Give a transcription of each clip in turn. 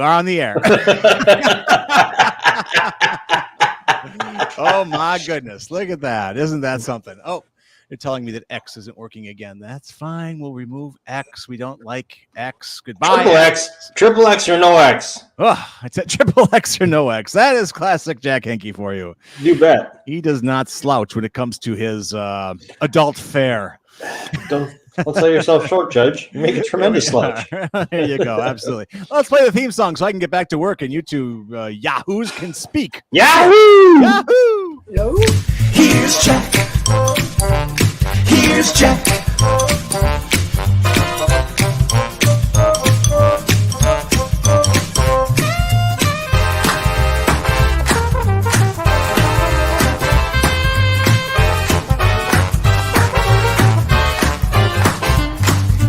on the air. Oh, my goodness. Look at that. Isn't that something? Oh, they're telling me that X isn't working again. That's fine. We'll remove X. We don't like X. Goodbye. Triple X or no X. Oh, I said triple X or no X. That is classic Jack Henke for you. You bet. He does not slouch when it comes to his adult fare. Don't sell yourself short, Judge. You make a tremendous slouch. There you go. Absolutely. Let's play the theme song so I can get back to work and you two yahoos can speak. Yahoo! Yahoo! Yo. Here's Jack. Here's Jack.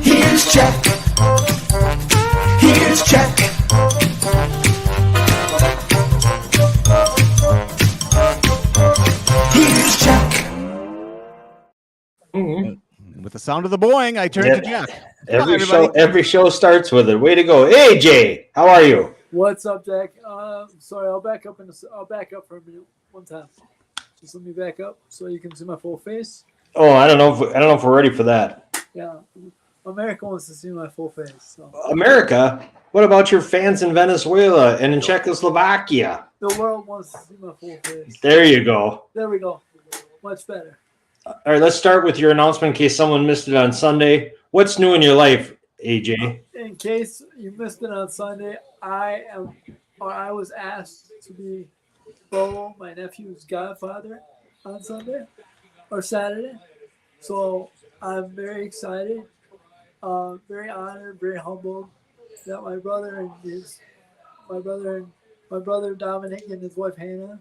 Here's Jack. Here's Jack. Here's Jack. Mm-hmm. With the sound of the boing, I turn to Jack. Every show starts with it. Way to go. Hey, Jay. How are you? What's up, Jack? Sorry, I'll back up for a minute. One time. Just let me back up so you can see my full face. Oh, I don't know if we're ready for that. Yeah. America wants to see my full face. So. America? What about your fans in Venezuela and in Czechoslovakia? The world wants to see my full face. There you go. There we go. Much better. All right, let's start with your announcement in case someone missed it on Sunday. What's new in your life, AJ? In case you missed it on Sunday, I was asked to be Bo, my nephew's godfather, on Sunday or Saturday. So I'm very excited, very honored, very humbled that my brother Dominic and his wife Hannah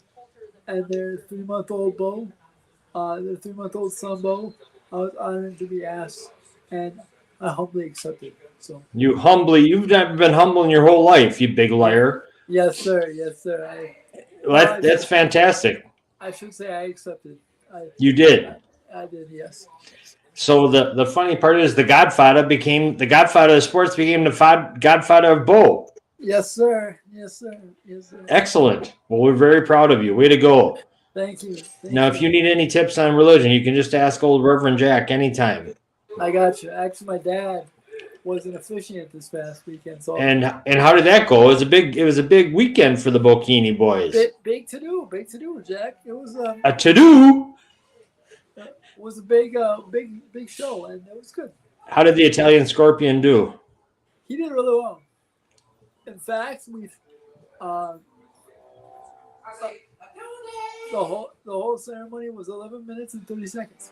and their 3-month-old Bo, their 3-month-old son Bo, I was honored to be asked, and I humbly accepted. So you've never been humble in your whole life, you big liar. Yes, sir. Yes, sir. That's fantastic. I should say I accepted. You did. I did, yes. So the funny part is the godfather of sports became the godfather of Bo. Yes, sir. Yes, sir. Yes, sir. Excellent. Well, we're very proud of you. Way to go. Thank you. Now, if you need any tips on religion, you can just ask old Reverend Jack anytime. I got you. Actually, my dad was an officiant this past weekend. So and how did that go? It was a big weekend for the Bocchini boys. Big to do, Jack. It was a to do. It was a big show, and it was good. How did the Italian Scorpion do? He did really well. In fact, the whole ceremony was 11 minutes and 30 seconds.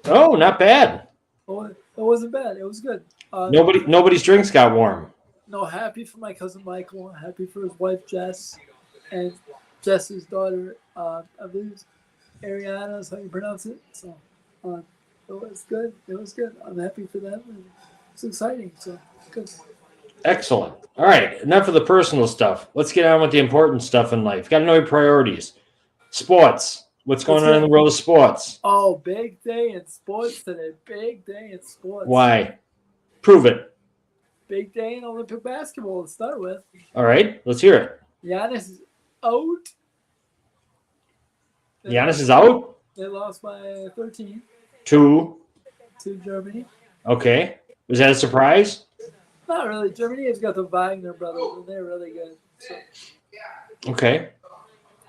Oh, not bad. Oh, it wasn't bad. It was good. Nobody's drinks got warm. No, happy for my cousin Michael. Happy for his wife Jess, and Jess's daughter. I believe it's Ariana is how you pronounce it. So, it was good. It was good. I'm happy for them. And it's exciting. So, good. Excellent. All right. Enough of the personal stuff. Let's get on with the important stuff in life. Got to know your priorities. Sports. What's going on in the world of sports? Oh, big day in sports today. Big day in sports. Why? Prove it. Big day in Olympic basketball to start with. All right. Let's hear it. Giannis is out. Giannis is out? They lost by 13. To Germany. Okay. Was that a surprise? Not really. Germany has got the Wagner brothers, and they're really good. So. Okay.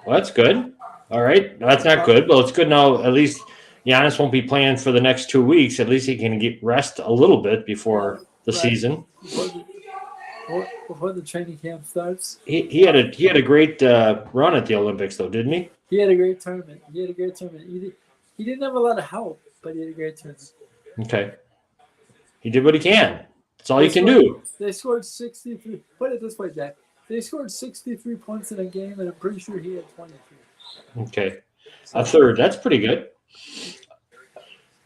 Well, that's good. All right. No, that's not good. Well, it's good now. At least Giannis won't be playing for the next 2 weeks. At least he can get rest a little bit before the season. Before the training camp starts. He had a great run at the Olympics, though, didn't he? He had a great tournament. He didn't have a lot of help, but he had a great tournament. Okay. He did what he can. That's all you can do. They scored 63. Put it this way, Jack. They scored 63 points in a game, and I'm pretty sure he had 23. Okay. A third. That's pretty good.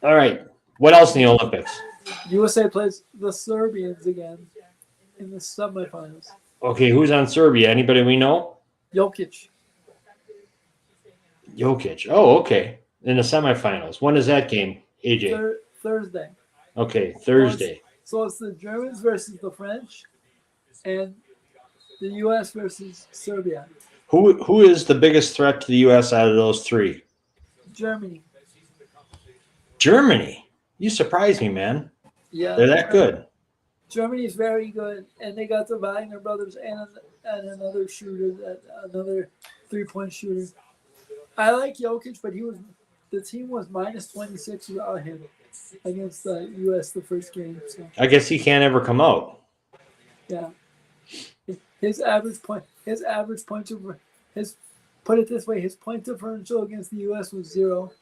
All right. What else in the Olympics? USA plays the Serbians again in the semifinals. Okay, who's on Serbia? Anybody we know? Jokic. Oh, okay. In the semifinals. When is that game, AJ? Thursday. Okay, Thursday. So it's the Germans versus the French, and The U.S. versus Serbia. Who is the biggest threat to the U.S. out of those three? Germany. Germany. You surprise me, man. Yeah. They're that good. Germany's very good, and they got the Wagner brothers and another shooter, another 3-point shooter. I like Jokic, but the team was minus 26 without him against the U.S. the first game. So I guess he can't ever come out. yeah, his average point over his put it this way, his point differential against the U.S. was 0,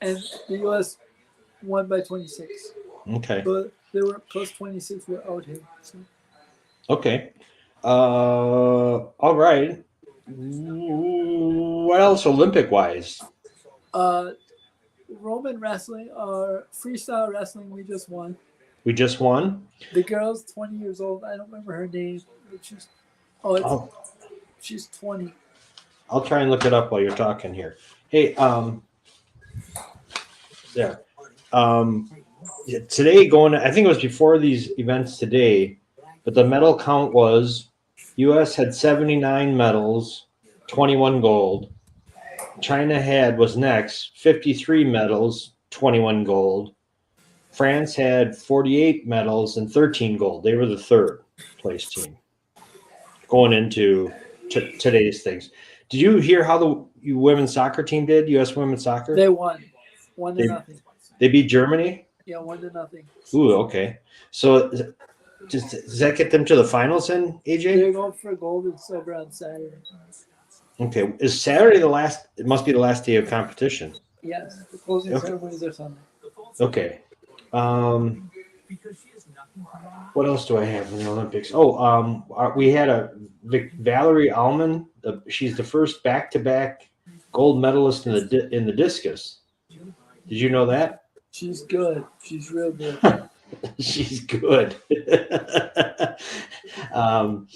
and the U.S. won by 26. Okay. But they were plus 26 without him. So. Okay. All right. What else Olympic wise? Roman wrestling or freestyle wrestling, we just won. We just won. The girl's 20 years old. I don't remember her name, but she's 20. I'll try and look it up while you're talking here. Hey, there. Today I think it was before these events today, but the medal count was U.S. had 79 medals, 21 gold. China was next, 53 medals, 21 gold. France had 48 medals and 13 gold. They were the third place team going into today's things. Did you hear how the women's soccer team did, U.S. women's soccer? They won. 1-0. They beat Germany? Yeah, 1-0. Ooh, okay. So does that get them to the finals then, AJ? They're going for gold and silver on Saturday. Okay. Is Saturday the last? It must be the last day of competition. Yes. The closing ceremonies are Sunday. Okay. What else do I have in the Olympics? We had Valerie Allman. She's the first back-to-back gold medalist in the discus. Did you know that? She's good. She's real good. She's good. And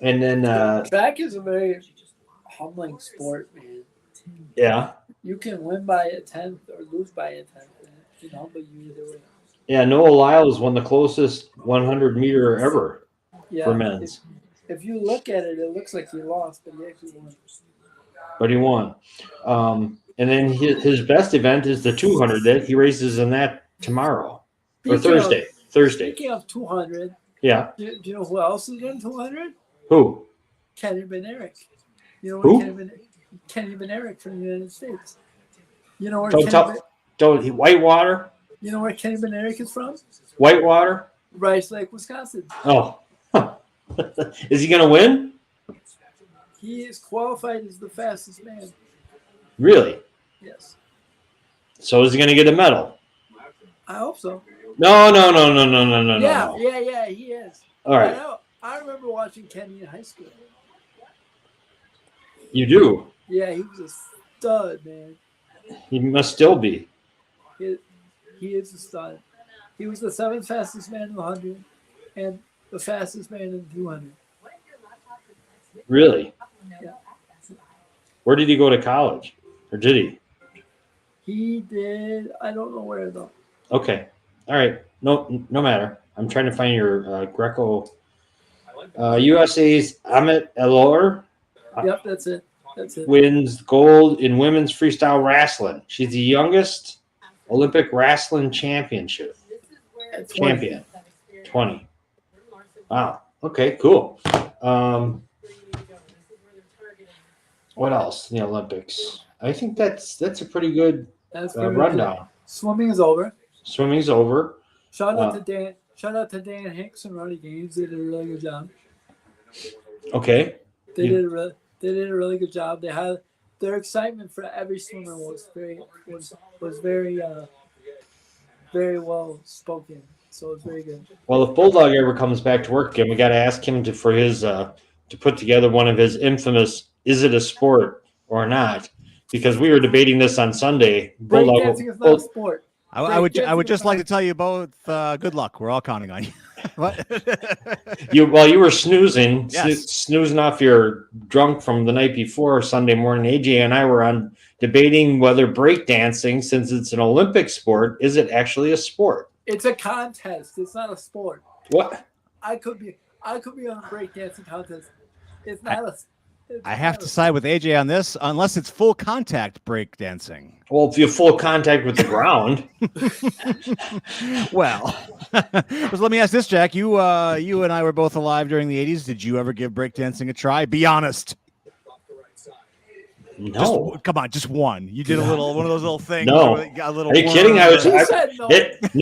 then track is a very humbling sport, man. Yeah. You can win by a tenth or lose by a tenth. It can humble you either way. Yeah, Noah Lyles won the closest 100-meter ever for men's. If you look at it, it looks like he lost, but he actually won. But he won. And then his best event is the 200 that he races in that tomorrow or Thursday. Speaking of 200, yeah. Do you know who else is in 200? Who? Kenny Benerick. You know who? Kenny Benerick from the United States. You know where Whitewater? You know where Kenny Benerick is from? Whitewater? Rice Lake, Wisconsin. Oh. Is he going to win? He is qualified as the fastest man. Really? Yes. So is he going to get a medal? I hope so. No. Yeah, he is. All right. I remember watching Kenny in high school. You do? Yeah, he was a stud, man. He must still be. He is a stud. He was the 7th fastest man in the 100 and the fastest man in the 200. Really? Yeah. Where did he go to college? Or did he? He did. I don't know where, though. Okay. All right. No matter. I'm trying to find your Greco. USA's Amit Elor. Yep, that's it. Wins gold in women's freestyle wrestling. She's the youngest Olympic wrestling champion. 20. Wow. Okay, cool. What else in the Olympics? I think that's a pretty good rundown. Good. Swimming is over. Swimming's over. Shout out to Dan. Shout out to Dan Hicks and Ronnie Gaines. They did a really good job. Okay. They did a really good job. They had their excitement for every swimmer was very well spoken. So it's very good. Well, if Bulldog ever comes back to work again, we got to ask him to put together one of his infamous "Is it a sport or not?" Because we were debating this on Sunday. Breakdancing is not a sport. I would just like to tell you both good luck. We're all counting on you. What? You were snoozing, yes. snoozing off your drunk from the night before Sunday morning. AJ and I were on debating whether breakdancing, since it's an Olympic sport, is it actually a sport? It's a contest. It's not a sport. What? I could be on a breakdancing contest. It's not a. I have to side with AJ on this, unless it's full contact break dancing. Well, if you're full contact with the ground, Well, but let me ask this, Jack. You and I were both alive during the '80s. Did you ever give breakdancing a try? Be honest. no. Come on, just one. You did one of those little things. No. Where you got a little Are you kidding? Who said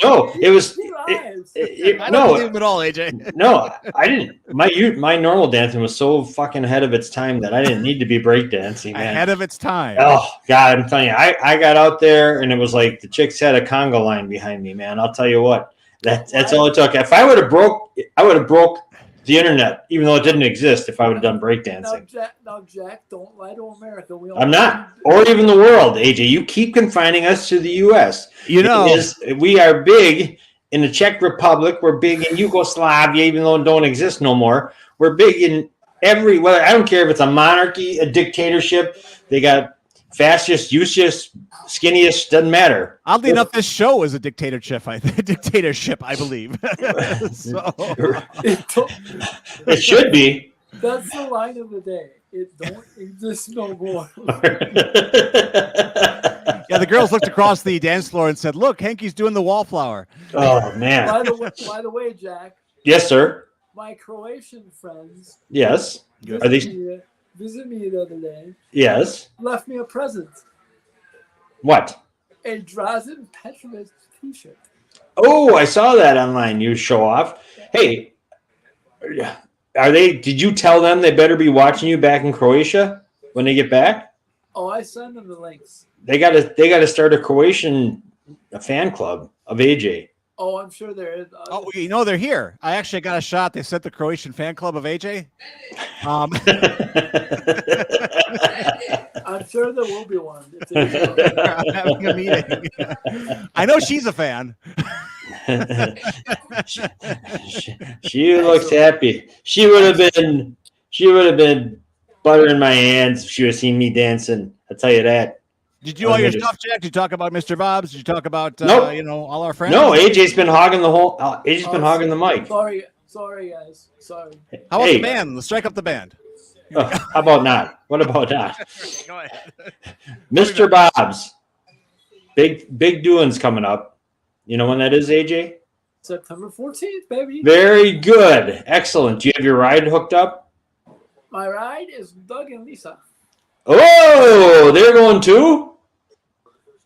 no? It was. Lies. I don't believe him at all, AJ. No, I didn't. My normal dancing was so fucking ahead of its time that I didn't need to be breakdancing, man. Ahead of its time. Oh God, I'm telling you, I got out there and it was like the chicks had a conga line behind me, man. I'll tell you what, that's all it took. If I would have broke the internet, even though it didn't exist. If I would have done breakdancing, Now, Jack, don't lie to America. I'm not, or even the world. AJ, you keep confining us to the U.S. You know, We are big in the Czech Republic. We're big in Yugoslavia, even though it don't exist no more. We're big in everywhere. I don't care if it's a monarchy, a dictatorship. They got fastest, useless, skinniest. Doesn't matter. oddly enough, this show is a dictatorship. I believe. So. It should be. That's the line of the day. It don't exist no more. Yeah, the girls looked across the dance floor and said, "Look, Henke's doing the wallflower." Oh man. By the way, Jack. Yes, sir. My Croatian friends. Yes. Are they? Visit me the other day. Yes. Left me a present. What? A Drazen Petrovic T-shirt. Oh, I saw that online. You show off. Hey, are they? Did you tell them they better be watching you back in Croatia when they get back? Oh, I send them the links. They gotta start a Croatian fan club of AJ. Oh, I'm sure there is. Oh, they're here. I actually got a shot. They sent the Croatian fan club of AJ. I'm sure there will be one. Having a meeting. I know she's a fan. She looks happy. She would have been buttering my hands if she would have seen me dancing. I'll tell you that. Did you do all your stuff, Jack? Did you talk about Mr. Bob's? Did you talk about nope. All our friends? No, AJ's been hogging hogging the mic. Sorry, guys. Sorry. How about the band? Let's strike up the band. How about not? What about that? Go ahead. Mr. Bob's. Big doings coming up. You know when that is, AJ? September 14th, baby. Very good. Excellent. Do you have your ride hooked up? My ride is Doug and Lisa. Oh, they're going too?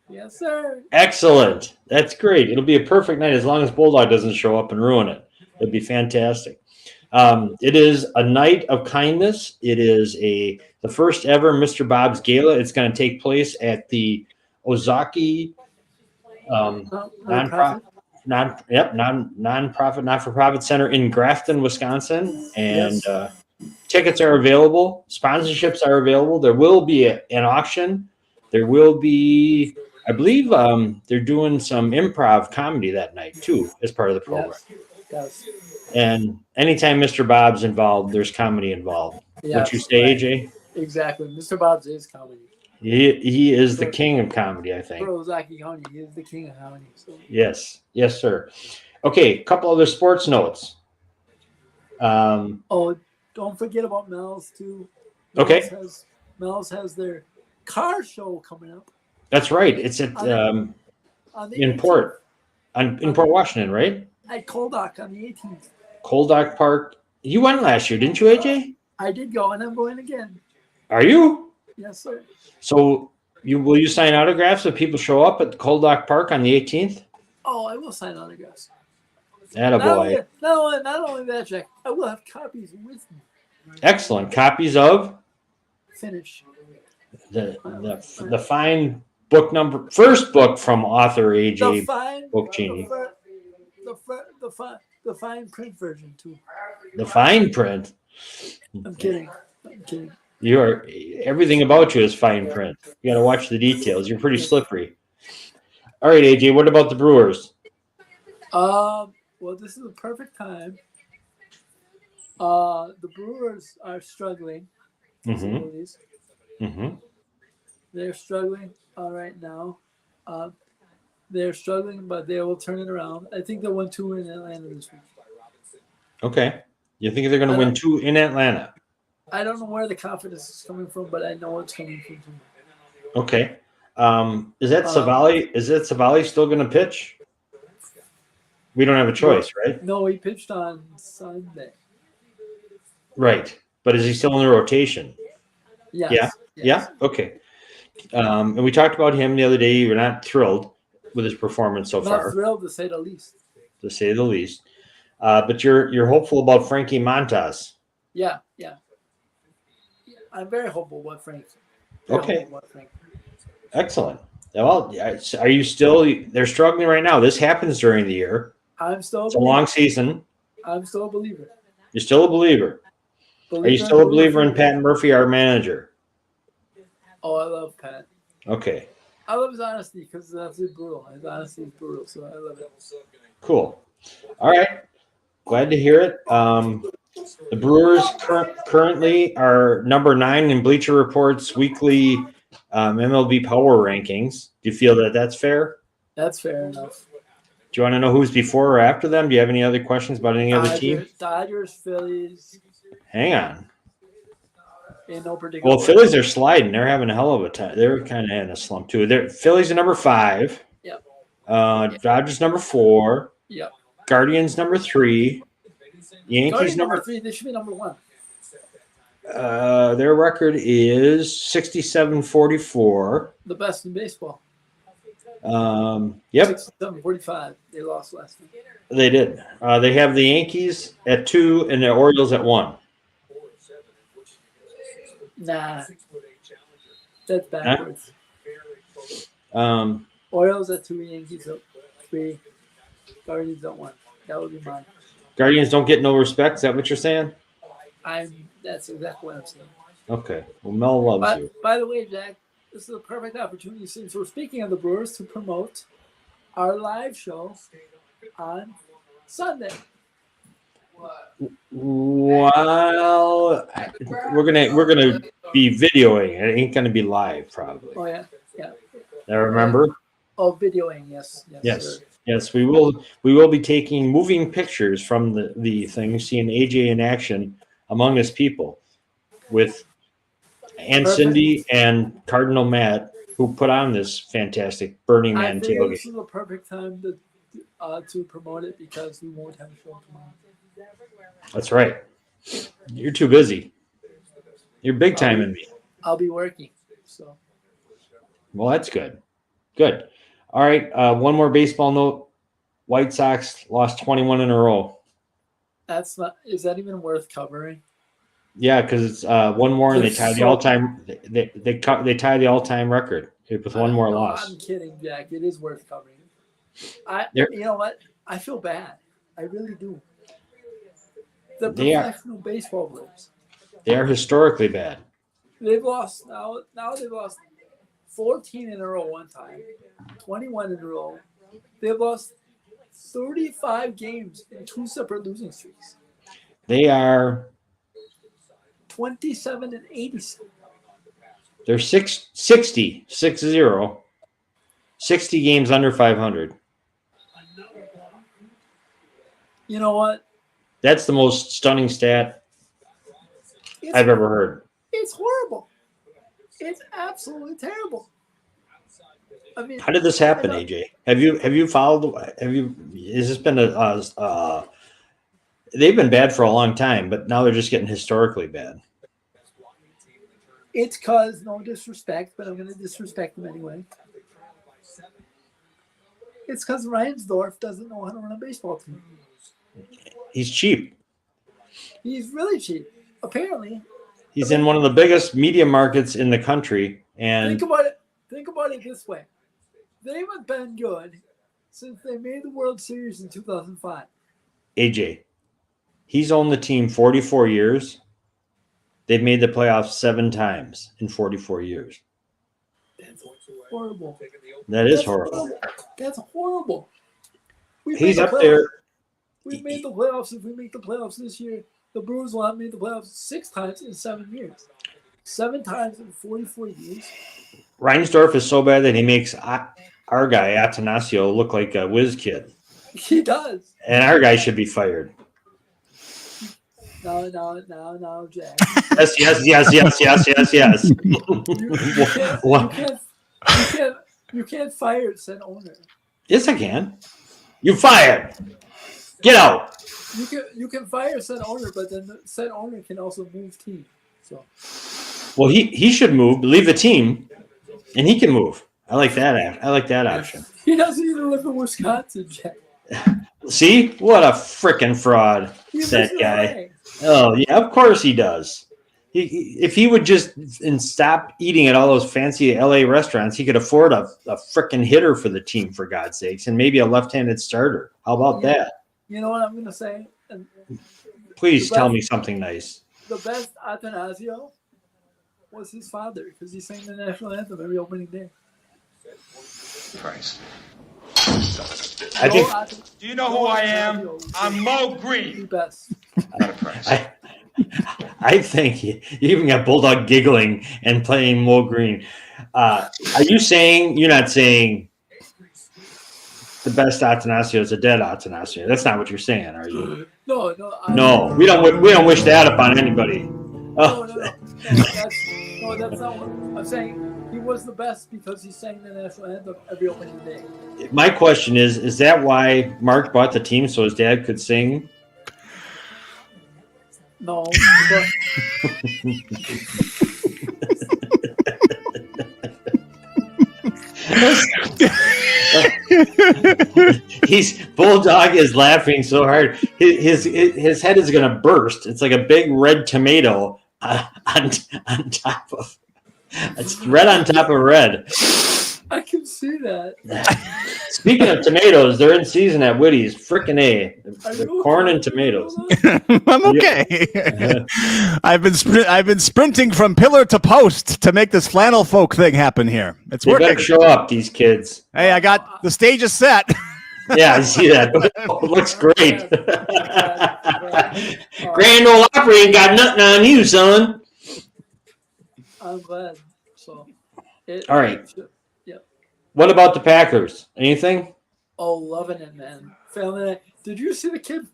Yes, sir. Excellent. That's great. It'll be a perfect night as long as Bulldog doesn't show up and ruin it. It'll be fantastic. It is a night of kindness. It is the first ever Mr. Bob's Gala. It's going to take place at the Ozaki not-for-profit center in Grafton, Wisconsin. And tickets are available. Sponsorships are available. There will be an auction. There will be, I believe, they're doing some improv comedy that night too as part of the program. Yes. And anytime Mr. Bob's involved, there's comedy involved. Yes, What you say, right. AJ? Exactly. Mr. Bob's is comedy. He is the king of comedy, I think. For Ozaki County, he is the king of comedy. So. Yes, sir. Okay, a couple other sports notes. Oh, don't forget about Mel's too. Okay. Mel's has their car show coming up. That's right. It's at in Port Washington, right? At Coldock on the 18th. Coldock Park. You went last year, didn't you, AJ? I did go, and I'm going again. Are you? Yes, sir. So will you sign autographs if people show up at Coldock Park on the 18th? Oh, I will sign autographs. Attaboy. Not only that, Jack, I will have copies with me. Excellent. Copies of Finish. the fine book number, first book from author AJ Bookchini. The fine print version too. The fine print. I'm kidding. Everything about you is fine print. You got to watch the details. You're pretty slippery. All right, AJ. What about the Brewers? Well, this is the perfect time. The Brewers are struggling. They're struggling right now. They're struggling, but they will turn it around. I think they'll win 2 in Atlanta this week. Okay. You think they're going to win 2 in Atlanta? I don't know where the confidence is coming from, but I know it's coming from somewhere. Okay. Is that Savali? Is that Savali still going to pitch? We don't have a choice, right? No, he pitched on Sunday. Right. But is he still in the rotation? Yes. Yeah. Yeah. Okay. And we talked about him the other day. You're not thrilled with his performance so Not far, thrilled to say the least. to say the least. But you're hopeful about Frankie Montas. Yeah. I'm very hopeful about Frank. Okay. Excellent. Well, are you still? They're struggling right now. This happens during the year. It's a long season. I'm still a believer. You're still a believer. Are you still a believer in Pat Murphy, our manager? Oh, I love Pat. Okay. I love his honesty because it's absolutely brutal. His honesty is brutal, so I love it. Cool. All right. Glad to hear it. The Brewers currently are number 9 in Bleacher Report's weekly MLB Power Rankings. Do you feel that that's fair? That's fair enough. Do you want to know who's before or after them? Do you have any other questions about any other team? Dodgers, Phillies. Hang on. In no particular Well, Phillies are sliding. They're having a hell of a time. They're kind of in a slump too. Phillies are number 5. Yep. Dodgers number 4. Yep. Guardians number 3. Yankees number 3. They should be number 1. Their record is 67-44. The best in baseball. Yep. 67-45. They lost last week. They did. They have the Yankees at 2 and the Orioles at 1. Nah. That's backwards. Huh? Orioles at 2, Yankees at 3, Guardians at 1. That would be mine. Guardians don't get no respect. Is that what you're saying? That's exactly what I'm saying. Okay. Well, Mel loves you. By the way, Jack, this is a perfect opportunity since we're speaking of the Brewers to promote our live show on Sunday. Well, we're gonna be videoing. It ain't gonna be live, probably. Oh yeah. I remember. Oh, videoing, yes. Yes. We will be taking moving pictures from the thing, seeing AJ in action among his people, with Cindy and Cardinal Matt, who put on this fantastic Burning Man tailgate. This is the perfect time to promote it because we won't have a show tomorrow. That's right. You're too busy. You're big time in me. I'll be working. So. Well, that's good. Good. All right. One more baseball note. White Sox lost 21 in a row. That's not. Is that even worth covering? Yeah, because it's one more, and they tie the all-time. They tie the all-time record with one more loss. I'm kidding, Jack. It is worth covering. You know what? I feel bad. I really do. The professional baseball players. They are historically bad. They've lost now. They've lost 14 in a row one time, 21 in a row. They've lost 35 games in 2 separate losing streaks. They are 27 and 87. They're 60 games under 500. You know what? That's the most stunning stat I've ever heard. It's horrible. It's absolutely terrible. I mean, how did this happen, AJ? Have you followed? Has this been they've been bad for a long time, but now they're just getting historically bad. It's because, no disrespect, but I'm going to disrespect them anyway. It's because Reinsdorf doesn't know how to run a baseball team. He's cheap. He's really cheap. Apparently. He's in one of the biggest media markets in the country. And think about it this way. They haven't been good since they made the World Series in 2005. AJ, he's owned the team 44 years. They've made the playoffs 7 times in 44 years. That's horrible. That's horrible. That's horrible. He's up there. We've made the playoffs. If we make the playoffs this year, the Brewers will have made the playoffs 6 times in 7 years. 7 times in 44 years. Reinsdorf is so bad that he makes our guy, Atanasio, look like a whiz kid. He does. And our guy should be fired. No, Jack. Yes. What? You can't fire said owner. Yes, I can. You fired. Get out. You can fire said owner, but then the said owner can also move team. So Well, he should move, leave the team, and he can move. I like that. I like that option. he doesn't even live in Wisconsin, Jack. See, what a freaking fraud He that lives in guy. LA. Oh yeah, of course he does. If he would just stop eating at all those fancy LA restaurants, he could afford a freaking hitter for the team, for God's sakes, and maybe a left-handed starter. How about that? You know what I'm gonna say? Please tell me something nice. The best Atanasio was his father because he sang the national anthem every opening day. Price. I think Do you know who I am? I'm Mo Green. The best. Not a price. I think you even got Bulldog giggling and playing Mo Green. Are you saying you're not saying the best Atanasio is a dead Atanasio? That's not what you're saying, are you? No. No, we don't wish that upon anybody. Oh. No, that's not what I'm saying. He was the best because he sang the national anthem every opening day. My question is that why Mark bought the team so his dad could sing? No, He's Bulldog is laughing so hard his head is gonna burst. It's like a big red tomato on top of it's red on top of red. I can see that. Speaking of tomatoes, they're in season at Woody's. Frickin' A. The corn and tomatoes. I'm okay. I've been sprinting from pillar to post to make this flannel folk thing happen here. It's They working. better show up, these kids. Hey, I got the stage is set. Yeah, I see that. It looks great. Grand Ole Opry ain't got nothing on you, son. I'm glad. So, All right. What about the Packers? Anything? Oh, loving it, man. Family. Did you see the kid?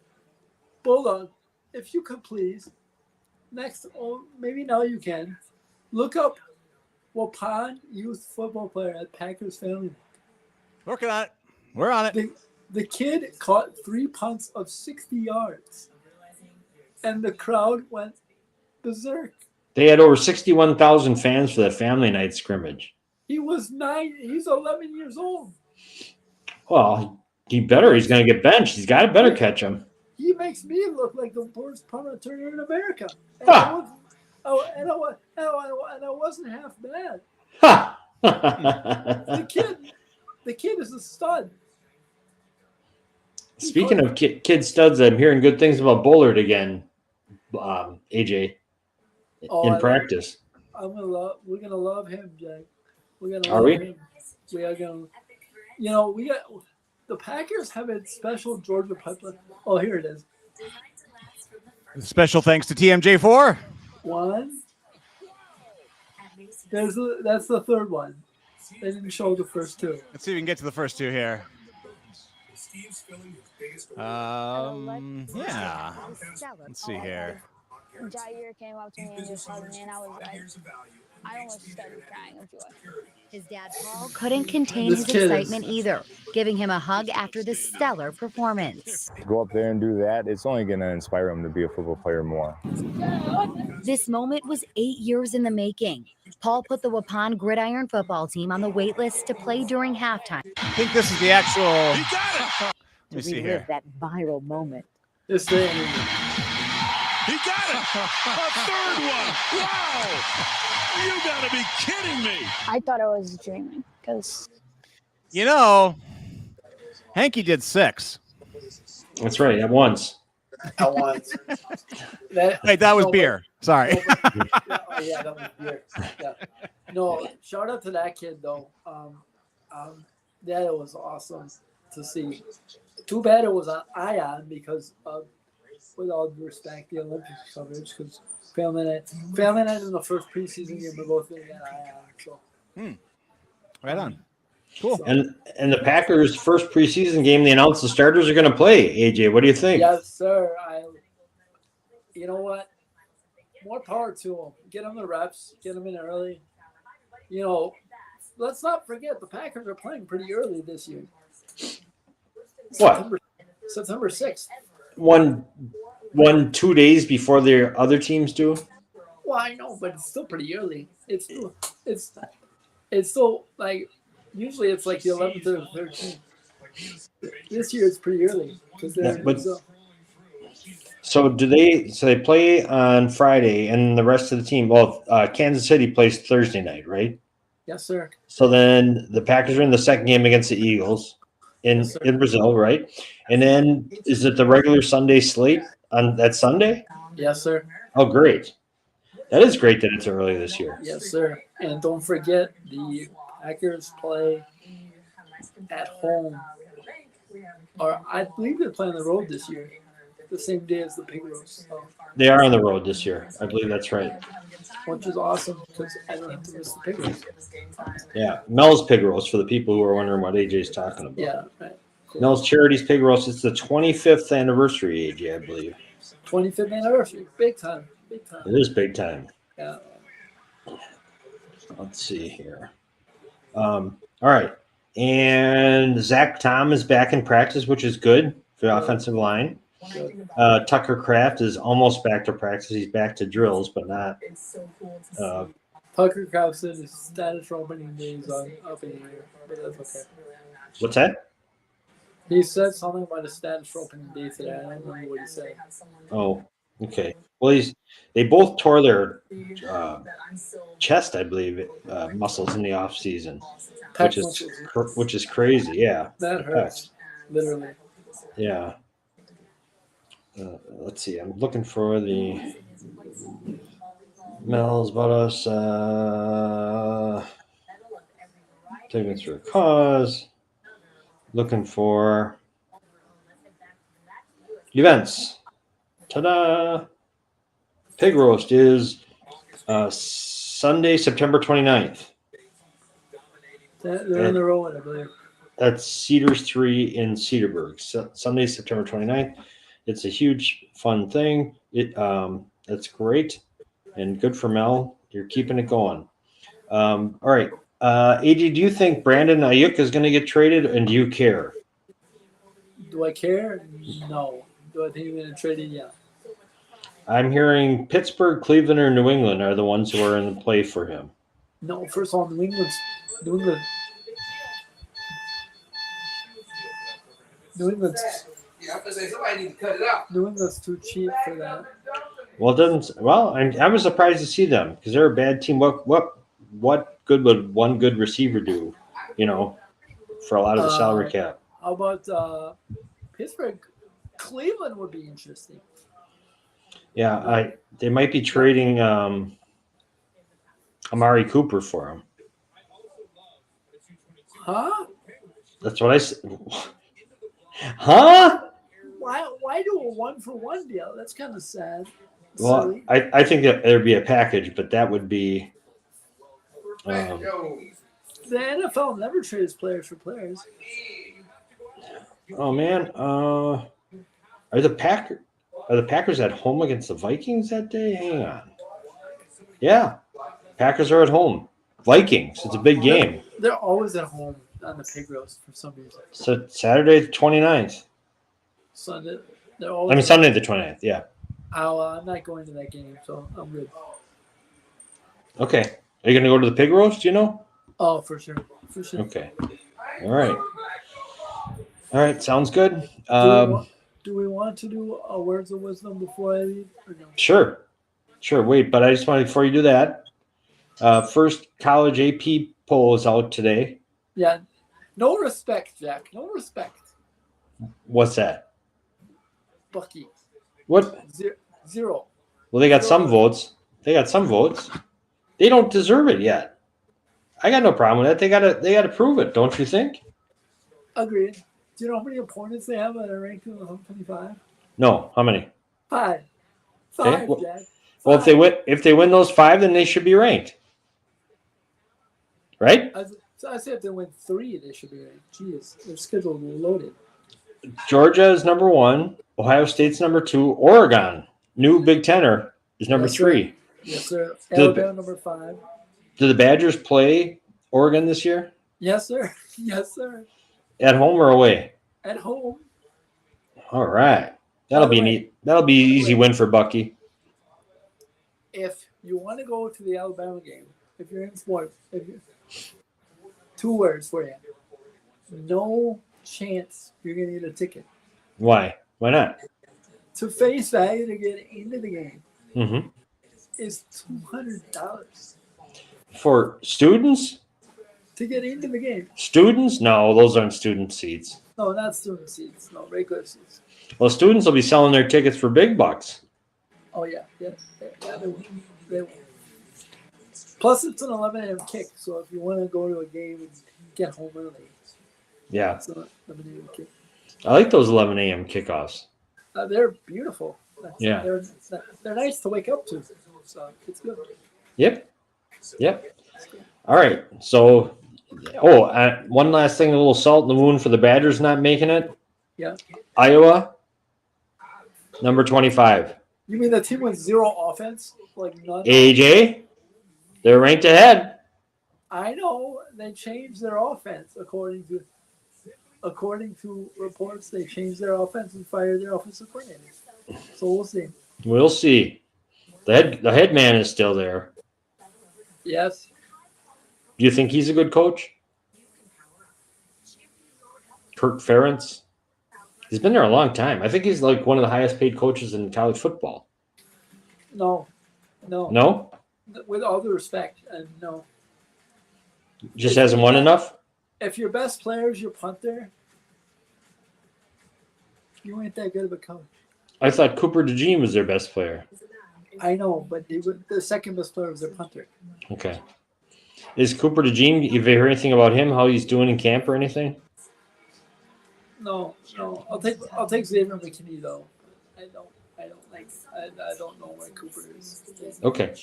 Bulldog, if you could please, next, maybe now you can, look up Waupun youth football player at Packers Family. Working on it. We're on it. The kid caught 3 punts of 60 yards, and the crowd went berserk. They had over 61,000 fans for the family night scrimmage. He was 9. He's 11 years old. Well, he better. He's going to get benched. He's got to better catch him. He makes me look like the worst punt returner in America. And, Huh. I wasn't half bad. Ha! The kid is a stud. Speaking of kid studs, I'm hearing good things about Bullard again, AJ, in practice. We're gonna love him, Jack. We're gonna Are love we? him. We are gonna. We got the Packers have a special Georgia pipeline. Oh, here it is. Special thanks to TMJ4. One. That's the third one. They didn't show the first two. Let's see if we can get to the first two here. Yeah. Let's see here. Jair came up to me and just hugged me, and I was like, I almost started crying of joy. His dad, Paul, couldn't contain This his kid excitement either, giving him a hug after the stellar performance. Go up there and do that, it's only going to inspire him to be a football player more. This moment was 8 years in the making. Paul put the Waupun Gridiron football team on the wait list to play during halftime. I think this is the actual. Let me see here. That viral moment. This thing. He got it! A third one! Wow! You gotta be kidding me! I thought I was dreaming because Henke did 6. That's right, at once. I want. Wait, that was beer. Sorry. Yeah, that was beer. Yeah. No, shout out to that kid though. That was awesome to see. Too bad it was on Ion because with all due respect, the Olympics coverage, because Family Night in the first preseason game, we're both going to get Ion. So. Right on. Cool. And the Packers' first preseason game, they announced the starters are going to play. AJ, what do you think? Yes, sir. you know what? More power to them. Get them the reps. Get them in early. You know, let's not forget the Packers are playing pretty early this year. What? September 6th. 2 days before their other teams do? Well, I know, but it's still pretty early. It's still like usually it's like the 11th or the 13th. This year it's pretty early because they're in Brazil. So they play on Friday and the rest of the team. Well, Kansas City plays Thursday night, right? Yes, sir. So then the Packers are in the second game against the Eagles in Yes, sir. in Brazil, right? And then is it the regular Sunday slate on that Sunday? Yes, sir. Oh, great. That is great that it's early this year. Yes, sir. And don't forget the Packers play at home. Or I believe they're playing on the road this year. The same day as the Pig Roast. So, They are on the road this year. I believe that's right. which is awesome because I don't have to miss the Pig Roast. Yeah. Mel's Pig Roast for the people who are wondering what AJ's talking about. Yeah, right. Cool. Mel's Charities Pig Roast. It's the 25th anniversary, AJ, I believe. 25th anniversary. Big time. Big time. It is big time. Yeah. Let's see here. All right. And Zach Tom is back in practice, which is good for the offensive line. Good. Tucker Kraft is almost back to practice. He's back to drills, but not. Tucker Kraft said his status for opening days up in the air, but that's okay. What's that? He said something about his status for opening day today. I don't remember what he said. Oh, okay. Well, they both tore their chest, I believe, muscles in the off season, which is crazy. Yeah, That hurts. Literally. yeah. Let's see. I'm looking for the Mel's about us. Taking it through a cause. Looking for events. Ta-da! Pig roast is Sunday, September 29th. They're in the row, I believe. That's Cedars 3 in Cedarburg. Sunday, September 29th. It's a huge, fun thing. That's great and good for Mel. You're keeping it going. All right. AJ, do you think Brandon Ayuk is going to get traded, and do you care? Do I care? No. Do I think he's going to trade it? Yeah. I'm hearing Pittsburgh, Cleveland, or New England are the ones who are in the play for him. No, first of all, New England. Yeah, I'm gonna say somebody need to cut it out. New England's too cheap for that. Well, it doesn't. Well, I was surprised to see them because they're a bad team. What good would one good receiver do? For a lot of the salary cap. How about Pittsburgh? Cleveland would be interesting. Yeah, they might be trading Amari Cooper for him. Huh? That's what I said. Huh? Why do a 1-for-1 deal? That's kind of sad. Well, Silly. I think that there'd be a package, but that would be. The NFL never trades players for players. Oh man, are the Packers at home against the Vikings that day? Hang on. Yeah, Packers are at home. Vikings. It's a big game. They're always at home on the Pig Roast for some reason. So Saturday the 29th. Sunday, they're always. Sunday the 29th. Yeah. I'm not going to that game, so I'm good. Okay. Are you going to go to the Pig Roast? Oh, for sure. Okay. All right. Sounds good. Do we want to do a words of wisdom before I leave? Or no? Sure. Wait, but I just want before you do that. First college AP poll is out today. Yeah. No respect, Jack. No respect. What's that? Bucky. What? Zero. Well, they got some votes. They don't deserve it yet. I got no problem with that. They gotta prove it, don't you think? Agreed. Do you know how many opponents they have that are ranked in the 125? No. How many? 5. Okay. 5, Jack. Well, if they win those 5, then they should be ranked, right? So I say if they win 3, they should be ranked. Jeez, their schedule is loaded. Georgia is number 1. Ohio State's number 2. Oregon new Big Tenner is number Yes, sir. 3. Yes, sir. The- Alabama number 5. Do the Badgers play Oregon this year? Yes, sir. Yes, sir. At home or away? At home. All right. That'll By the be way- neat. That'll be an easy win for Bucky. If you want to go to the Alabama game, if you're in sports, 2 words for you. No chance you're going to get a ticket. Why? Why not? To face value to get into the game Mm-hmm. is $200 For students? to get into the game. Students? No, those aren't student seats. No, not student seats. No, regular seats. Well, students will be selling their tickets for big bucks. Oh, yeah. Yeah, they will. They will. Plus, it's an 11 a.m. kick, so if you want to go to a game and get home early, Yeah. it's an 11 a.m. kick. I like those 11 a.m. kickoffs. They're beautiful. Yeah. They're nice to wake up to, so it's good. Yep. All right. So, one last thing, a little salt in the wound for the Badgers not making it. Yeah. Iowa, number 25. You mean the team with 0 offense? Like none? AJ, they're ranked ahead. I know they changed their offense according to reports. They changed their offense and fired their offensive coordinator. So we'll see. We'll see. The head man is still there. Yes. Do you think he's a good coach? Kirk Ferentz? He's been there a long time. I think he's like one of the highest paid coaches in college football. No. No? With all due respect, no. Just hasn't won enough? If your best player is your punter, you ain't that good of a coach. I thought Cooper DeJean was their best player. I know, but the second best player was their punter. Okay. Is Cooper DeJean, have you heard anything about him, how he's doing in camp or anything? No. I'll take Xavier McKinney though. I don't know where Cooper is. Okay.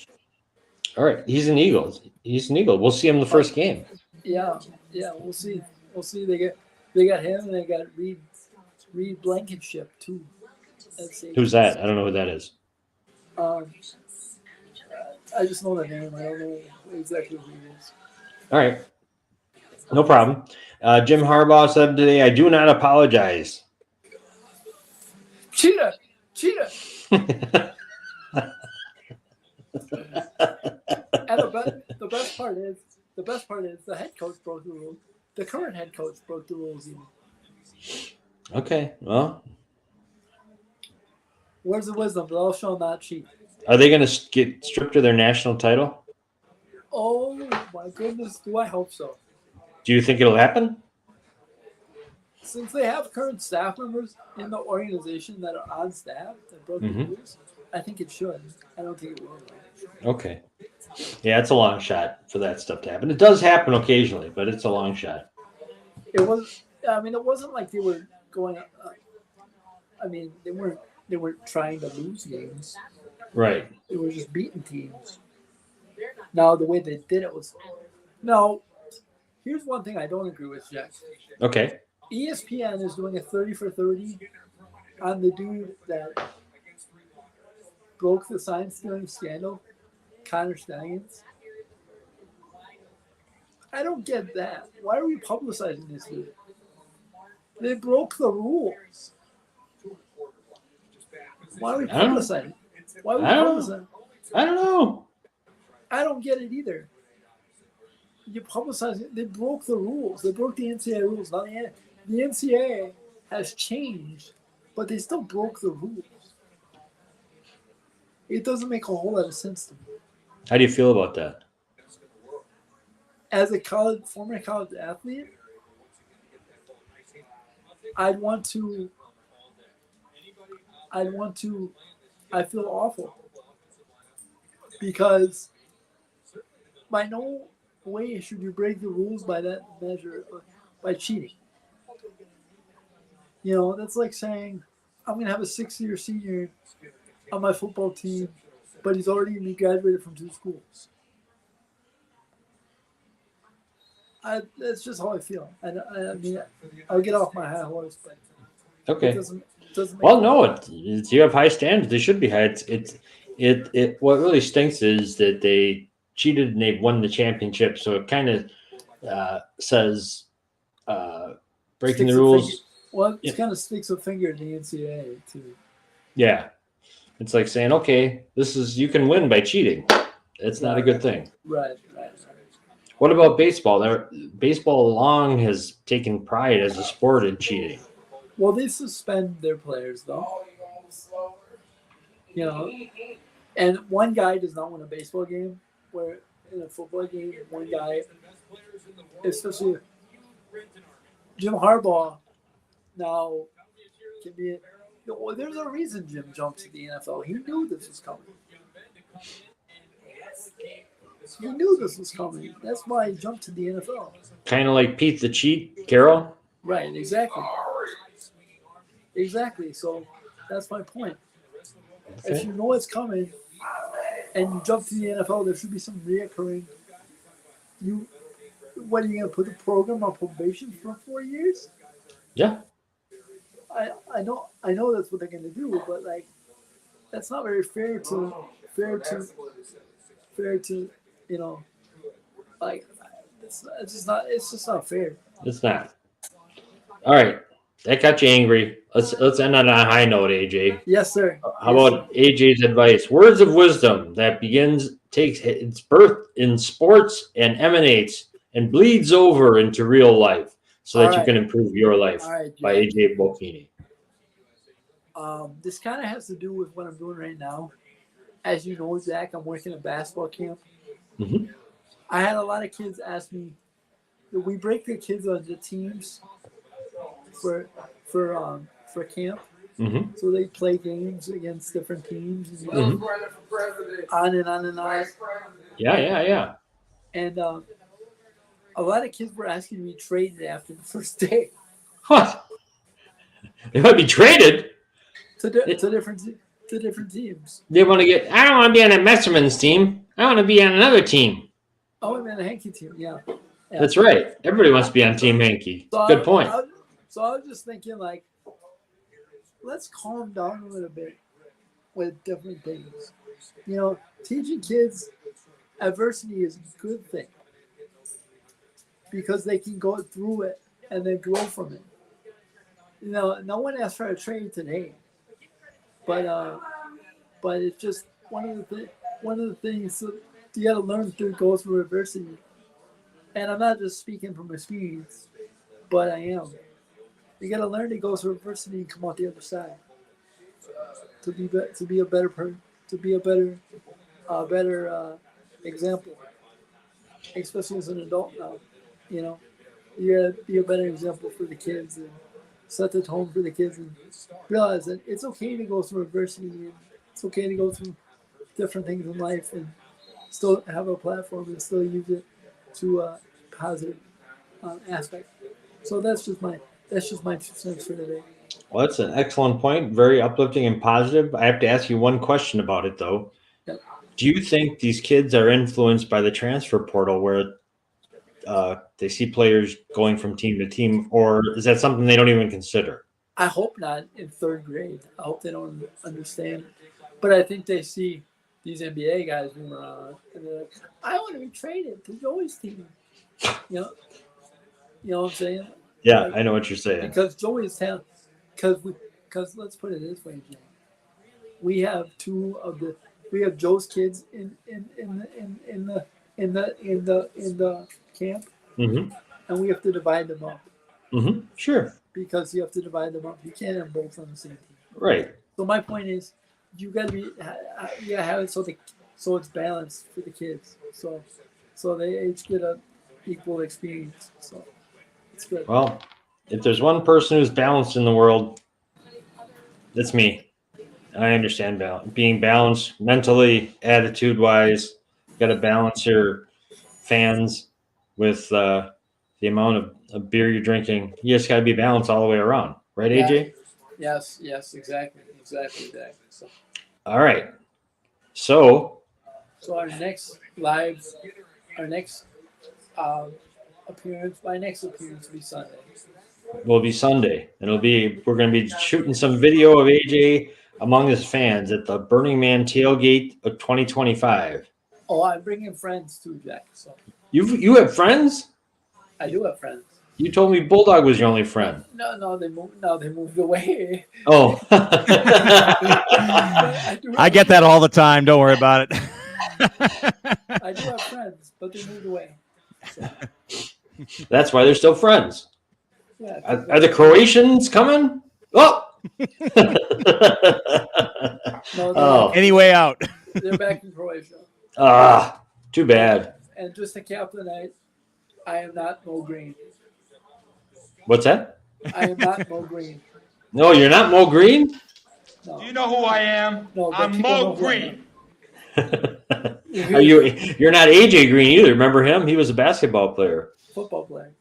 All right. He's an Eagle. We'll see him the first game. Yeah, we'll see. They got him and they got Reed Blankenship too. Who's that? I don't know who that is. I just know the name. I don't know exactly who he is. All right. No problem. Jim Harbaugh said today, I do not apologize. Cheetah. And the best part is the head coach broke the rules. The current head coach broke the rules even. Okay. Well, Where's the wisdom? Thou shalt not cheat. are they going to get stripped of their national title? Oh my goodness, do I hope so. Do you think it'll happen? Since they have current staff members in the organization that are on staff that broke the rules, I think it should. I don't think it will. Okay. Yeah, it's a long shot for that stuff to happen. It does happen occasionally, but it's a long shot. It wasn't like they were going. They weren't trying to lose games. Right. They were just beating teams. Now the way they did it was. Now, here's one thing I don't agree with, Jack. Okay. ESPN is doing a 30 for 30 on the dude that broke the sign stealing scandal, Connor Stalions. I don't get that. Why are we publicizing this dude? They broke the rules. Why are we publicizing? Why are we publicizing? I don't know. I don't get it either. You publicize it. They broke the rules. They broke the NCAA rules. Now the NCAA has changed, but they still broke the rules. It doesn't make a whole lot of sense to me. How do you feel about that? As a former college athlete, I feel awful because by no way should you break the rules by that measure, by cheating. You know, that's like saying, I'm going to have a 6-year senior on my football team, but he's already going to be graduated from 2 schools. That's just how I feel. I mean, I'll get off my high horse, but Okay. it Doesn't make Well, no, it's you have high standards. They should be high. It. What really stinks is that they cheated and they won the championship. So it kind of says breaking sticks the a rules. finger. Well, Yeah. it kind of sticks a finger in the NCAA too. Yeah, it's like saying, okay, this is you can win by cheating. It's not a good thing. Right. What about baseball? Baseball long has taken pride as a sport in cheating. Well, they suspend their players though. You know, and one guy does not win a baseball game. Where in a football game, one guy, especially Jim Harbaugh, now can be. Well, there's a reason Jim jumped to the NFL. He knew this was coming. He knew this was coming. That's why he jumped to the NFL. Kind of like Pete the Cheat, Carol. Right, exactly. Exactly. So that's my point. Okay. If you know it's coming and you jump to the NFL, there should be some reoccurring. What are you going to put the program on probation for 4 years? Yeah. I know that's what they're going to do, but like that's not very fair to you know, like it's just not fair. It's not. All right. That got you angry. Let's end on a high note, AJ. Yes, sir. How about AJ's advice? Words of wisdom that takes its birth in sports and emanates and bleeds over into real life so that you can improve your life by AJ Bocchini. This kind of has to do with what I'm doing right now. As you know, Zach, I'm working at basketball camp. Mm-hmm. I had a lot of kids ask me, we break the kids into teams for camp. Mm-hmm. So they play games against different teams. And, Mm-hmm. on and on and on. Yeah. And a lot of kids were asking to be traded after the first day. What? They might be traded to different teams. They want to get. I don't want to be on a Messerman's team. I want to be on another team. Oh, I'm on a Henke team. Yeah. That's right. Everybody wants to be on Team Henke. So Good point. I was just thinking, like, let's calm down a little bit with different things. You know, teaching kids adversity is a good thing because they can go through it and then grow from it. You know, no one asked for a trade today, but it's just one of the things that you got to learn to go through adversity. And I'm not just speaking from experience, but I am. You got to learn to go through adversity and come out the other side. To be a better person, to be a better example, especially as an adult now. You know, you gotta be a better example for the kids and set the tone for the kids and realize that it's okay to go through adversity and it's okay to go through different things in life and still have a platform and still use it to a positive aspect. So that's just my 2 cents for today. Well, that's an excellent point. Very uplifting and positive. I have to ask you one question about it, though. Yep. Do you think these kids are influenced by the transfer portal where they see players going from team to team, or is that something they don't even consider? I hope not in 3rd grade. I hope they don't understand. But I think they see these NBA guys move around and they're like, I want to be traded to Joey's team. You know what I'm saying? Yeah, like, I know what you're saying. Because Joey's talent. Because let's put it this way, Jay. We have Joe's kids in the camp, Mm-hmm. and we have to divide them up. Mm-hmm. Sure. Because you have to divide them up. You can't have both on the same team. Right. So my point is, you got to have it so it's balanced for the kids. So they each get a equal experience. So it's good. Well, if there's one person who's balanced in the world, it's me. I understand being balanced mentally, attitude-wise. You got to balance your fans with the amount of beer you're drinking. You just got to be balanced all the way around, right, AJ? Yes, exactly. So all right. So our next appearance, my next appearance will be Sunday. will be Sunday. We're going to be shooting some video of AJ among his fans at the Burning Man tailgate of 2025. Oh, I'm bringing friends too, Jack. So You have friends? I do have friends. You told me Bulldog was your only friend. No, they moved. No, they moved away. Oh. I get that all the time. Don't worry about it. I do have friends, but they moved away. So, That's why they're still friends. yeah. Are the Croatians coming? Oh. No, Oh. Any way out. they're back in Croatia. Too bad. And just to cap the night, I am not Mo Green. What's that? I am not Mo Green. No, you're not Mo Green? No. Do you know who I am? No, but I'm people know Mo who I am. Green. You're not AJ Green either. Remember him? He was a basketball player. Football player.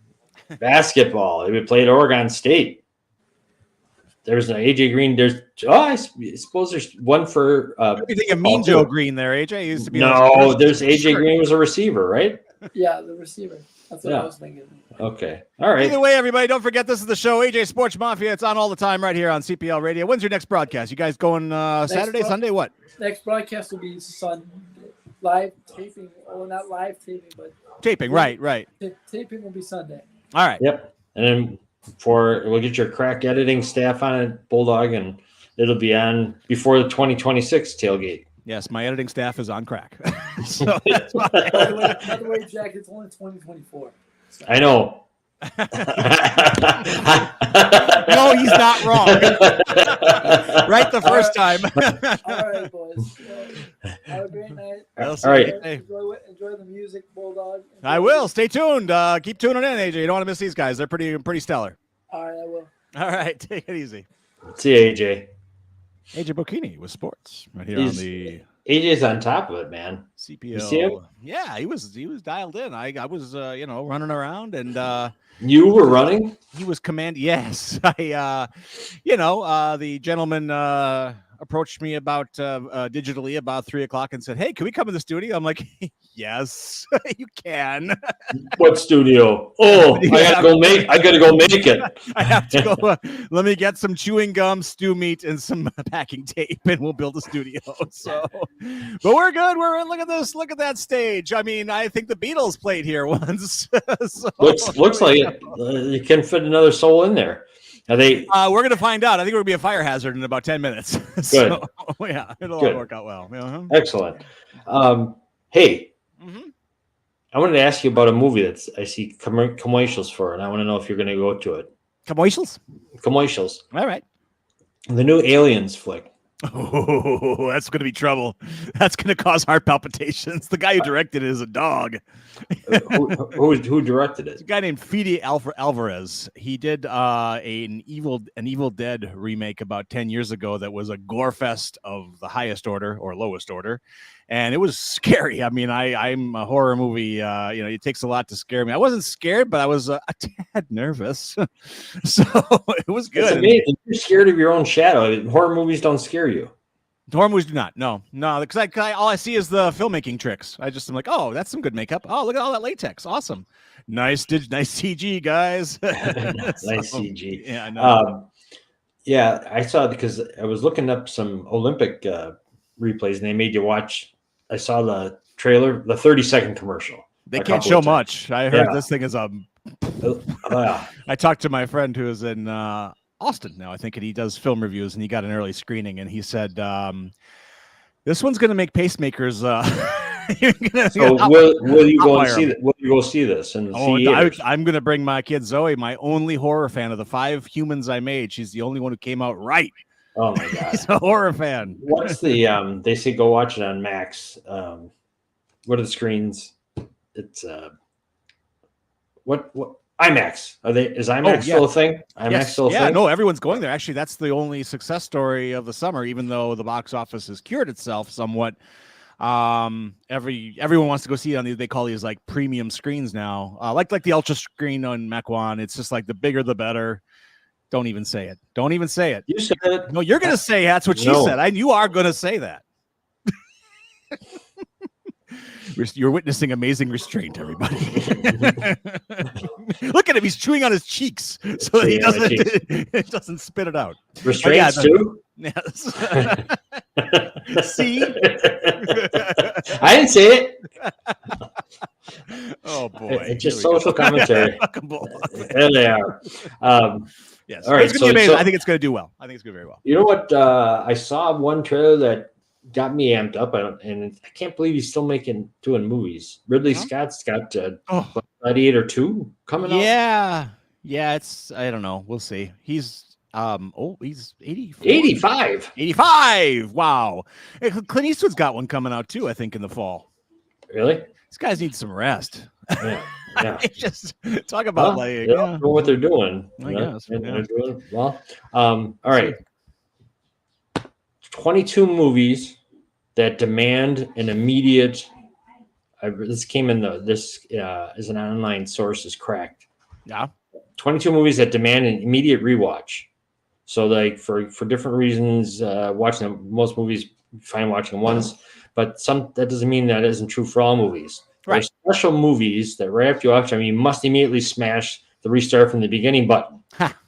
Basketball. He played Oregon State. There's an AJ Green. I suppose there's one for. You think of Mean Joe Green there, AJ? He used to be. No, there's AJ Green was a receiver, right? Yeah, the receiver. That's what I was thinking. Okay. All right. Either way, everybody, don't forget this is the show, AJ Sports Mafia. It's on all the time right here on CPL Radio. When's your next broadcast? You guys going Saturday, Sunday? What? Next broadcast will be Sunday. Live taping. Oh, not live taping, but Taping. Right. taping will be Sunday. All right. Yep. And then we'll get your crack editing staff on it, Bulldog, and it'll be on before the 2026 tailgate. Yes, my editing staff is on crack. So that's why. By the way, Jack, it's only 2024. So. I know. No, he's not wrong. Right the first time. All right, boys. Have a great night. All right. Enjoy the music, Bulldog. I will. Stay tuned. Keep tuning in, AJ. You don't want to miss these guys. They're pretty stellar. All right, I will. All right. Take it easy. See you, AJ. AJ Bocchini with sports right here on the AJ's on top of it, man. CPL. You see him? Yeah, he was dialed in. I was running around and you were running. He was Yes, I the gentleman approached me about digitally about 3:00 and said, "Hey, can we come in the studio?" I'm like, "Yes, you can." What studio? Oh, I gotta go make it. I have to go. Let me get some chewing gum, stew meat, and some packing tape, and we'll build a studio. So, but we're good. Look at this. Look at that stage. I mean, I think the Beatles played here once. So, looks like it. You can fit another soul in there. Are they? We're gonna find out. I think we're gonna be a fire hazard in about 10 minutes. Good. So, yeah, it'll all work out well. Uh-huh. Excellent. Hey, I wanted to ask you about a movie that I see commercials for, and I want to know if you're going to go to it. Commercials? Commercials. All right. The new Aliens flick. Oh, that's going to be trouble. That's going to cause heart palpitations. The guy who directed it is a dog. Who directed it? It's a guy named Fede Alvarez. He did an Evil Dead remake about 10 years ago that was a gore fest of the highest order or lowest order. And it was scary. I mean, I'm a horror movie. It takes a lot to scare me. I wasn't scared, but I was a tad nervous. So it was good. It's amazing. You're scared of your own shadow. Horror movies don't scare you. Horror movies do not. No, because all I see is the filmmaking tricks. I'm like, oh, that's some good makeup. Oh, look at all that latex. Awesome. Nice CG, guys. Nice CG. Yeah, I know. Yeah, I saw it because I was looking up some Olympic replays, and they made you watch. I saw the trailer, the 30-second commercial. They can't show much. I heard this thing is I talked to my friend who is in Austin now, I think, and he does film reviews, and he got an early screening, and he said, this one's going to make pacemakers. So will you go and see that? Will you go see this? And I'm going to bring my kid Zoe, my only horror fan of the 5 humans I made. She's the only one who came out right. Oh my god, he's a horror fan. What's the they say go watch it on Max. What are the screens? It's what IMAX. Is IMAX still a thing? IMAX still a thing? Yeah, no, everyone's going there. Actually, that's the only success story of the summer, even though the box office has cured itself somewhat. Everyone wants to go see it on they call these like premium screens now. Like the ultra screen on Mac One. It's just like the bigger the better. Don't even say it. Don't even say it. You said it. No, you're going to say that's what she said. You are going to say that. You're witnessing amazing restraint, everybody. Look at him. He's chewing on his cheeks so that he doesn't spit it out. Restraints too? Yes. See? I didn't say it. Oh, boy. It's just social commentary. There they are. Yes. All right. It's going to be amazing. I think it's going to do well. I think it's going to do very well. You know what? I saw one trailer that got me amped up, and I can't believe he's still doing movies. Ridley Scott's got Gladiator 2 coming out. Yeah. I don't know. We'll see. He's 84. 85. Wow. Clint Eastwood's got one coming out too, I think, in the fall. Really? These guys need some rest. Yeah. Just talk about know what they're doing. I guess. They're doing well. All right. 22 movies that demand an immediate. This came in this is an online source is cracked. Yeah. 22 movies that demand an immediate rewatch. So, like for different reasons, watching them, most movies fine watching them once, but that doesn't mean that isn't true for all movies. Right. There's special movies that right after you watch them, you must immediately smash the restart from the beginning button.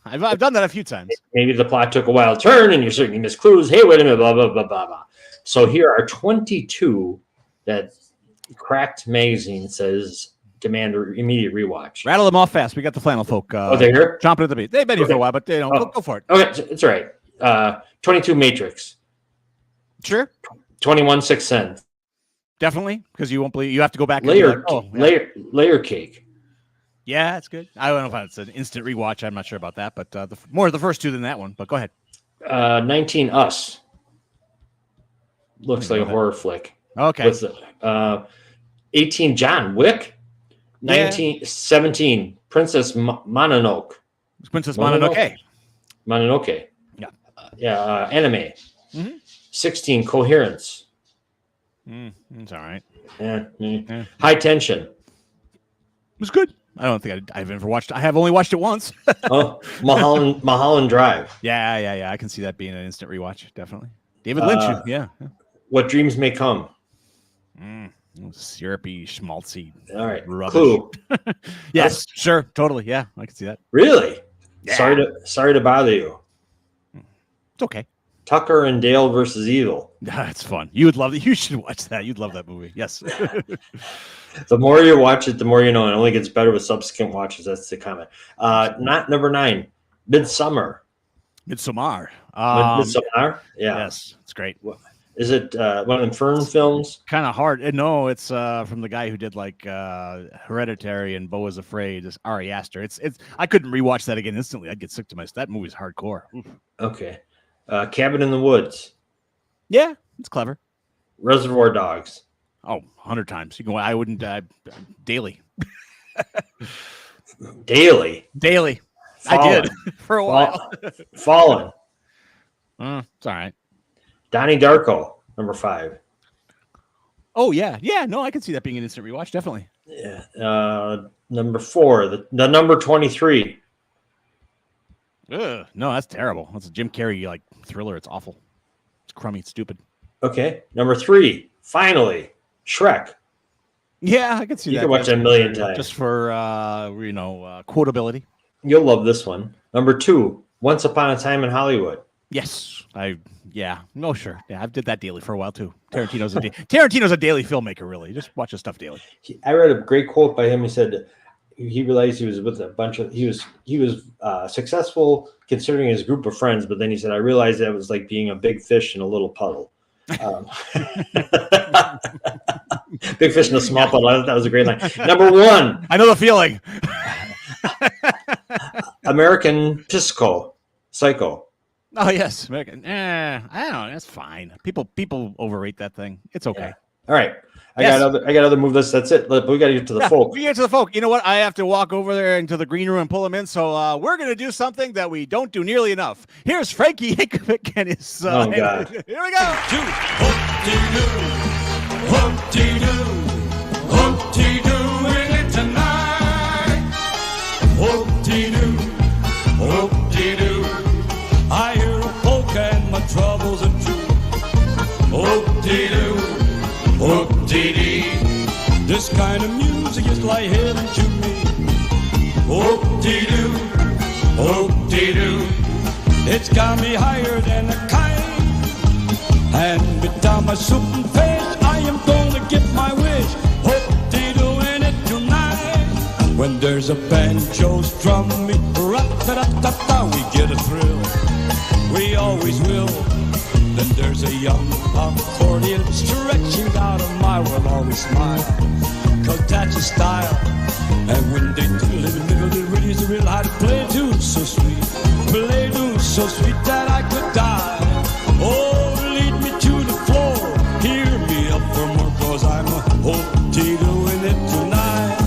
I've done that a few times. Maybe the plot took a wild turn and you certainly missed clues. Hey, wait a minute, blah, blah, blah, blah, blah. So here are 22 that Cracked Magazine says demand an immediate rewatch. Rattle them off fast. We got the flannel folk. They're here? Chomping at the beat. They've been here for a while, but go for it. Okay, it's all right. 22 Matrix. Sure. 21 Sixth Sense. Definitely, because you won't believe. You have to go back. Layer Cake. Yeah, that's good. I don't know if it's an instant rewatch. I'm not sure about that, but more of the first two than that one. But go ahead. 19 Us. Looks like a horror flick. Okay. 18 John Wick. 17 Princess Mononoke. Princess Mononoke. Mononoke. Yeah. Anime. Mm-hmm. 16 Coherence. It's all right. Yeah. High Tension. It was good. I don't think I've ever watched it. I have only watched it once. Mulholland Drive. Yeah. I can see that being an instant rewatch. Definitely. David Lynch. Yeah. What Dreams May Come. Syrupy, schmaltzy. All right. Rubbish. Clue. Yes, sure. Totally. Yeah, I can see that. Really? Yeah. Sorry to bother you. It's okay. Tucker and Dale versus Evil. That's fun. You would love it. You should watch that. You'd love that movie. Yes. The more you watch it, the more you know. It only gets better with subsequent watches. That's the comment. Not number 9. Midsommar. Midsommar. Midsommar? Yeah. Yes. It's great. Is it one of them Fern films? Kind of hard. No, it's from the guy who did like Hereditary and Beau is Afraid. It's Ari Aster. It's. I couldn't rewatch that again instantly. I'd get sick to my. That movie's hardcore. Oof. Okay. Cabin in the Woods. Yeah, it's clever. Reservoir Dogs. Oh, 100 times. You can. I wouldn't. Daily. Daily. Fallen. I did for a while. Fallen. It's all right. Donnie Darko, number 5. Oh yeah. No, I can see that being an instant rewatch. Definitely. Yeah. Number 4, the number 23. No, that's terrible. That's a Jim Carrey like thriller. It's awful. It's crummy. It's stupid. Okay. Number 3, finally, Shrek. Yeah, I can see that. You can watch it a million times. Just for quotability. You'll love this one. Number 2, Once Upon a Time in Hollywood. Yes. Sure. Yeah, I did that daily for a while too. Tarantino's a daily filmmaker, really. Just watch his stuff daily. I read a great quote by him. He said he realized he was with a bunch of he was successful considering his group of friends, but then he said, I realized that it was like being a big fish in a little puddle. Big fish in a small puddle. I thought that was a great line. Number 1. I know the feeling. American Psycho. Oh yes, American. I don't know. That's fine. People overrate that thing. It's okay. Yeah. All right. I got other move lists. That's it. We got to get to the folk. We get to the folk. You know what? I have to walk over there into the green room and pull them in. So we're going to do something that we don't do nearly enough. Here's Frankie Hinkovic and his. Oh God! Here we go. Hoop-dee-doo in it tonight. Hoop-dee-doo, hoop-dee-doo. I hear a polka and my troubles are true. Hoop-dee-doo, hoop-dee-dee. This kind of music is like heaven to me. Whoop-dee-doo, whoop-dee-doo. It's got me higher than a kite. And without my soup and fish, I am gonna get my wish. Whoop-dee-doo in it tonight. When there's a banjo strumming, rat-ta-ta-ta-ta, we get a thrill. We always will. Then there's a young accordion stretching out a mile. We'll always smile, 'cause that's a style. And when they do it in the middle, it really is a real how to play a tune so sweet. Play a tune so sweet that I could die. Oh, lead me to the floor. Hear me up for more, 'cause I'm a whoop-dee-doo in it tonight.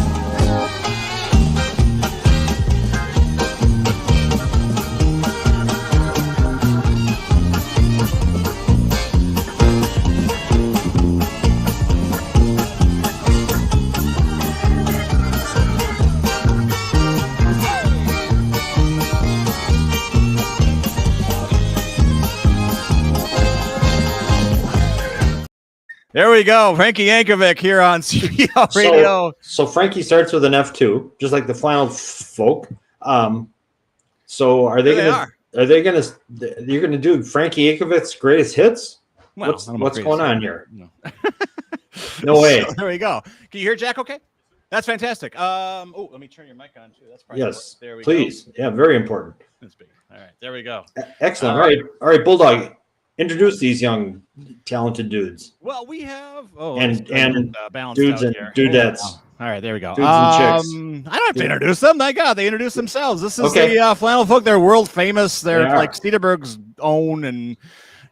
There we go. Frankie Yankovic here on CBL Radio. So Frankie starts with an F2, just like the Flannel Folk. So are they There gonna? Are they gonna? You're gonna do Frankie Yankovic's greatest hits? Well, what's I don't know what's if going greatest on hit. here? No. No way. So, there we go. Can you hear Jack okay? That's fantastic. Oh, let me turn your mic on too. That's probably Yes. There we Please. go. Yeah, very important. That's big. All right, there we go. Excellent. All right, Bulldog. Introduce these young, talented dudes. Well, we have And balanced dudes out and here. dudettes. Oh, wow. All right, there we go. Dudes and chicks. I don't have to introduce them. My God, they introduce themselves. This is Okay. the Flannel Folk. They're world famous. They're They are. like Cedarburg's own and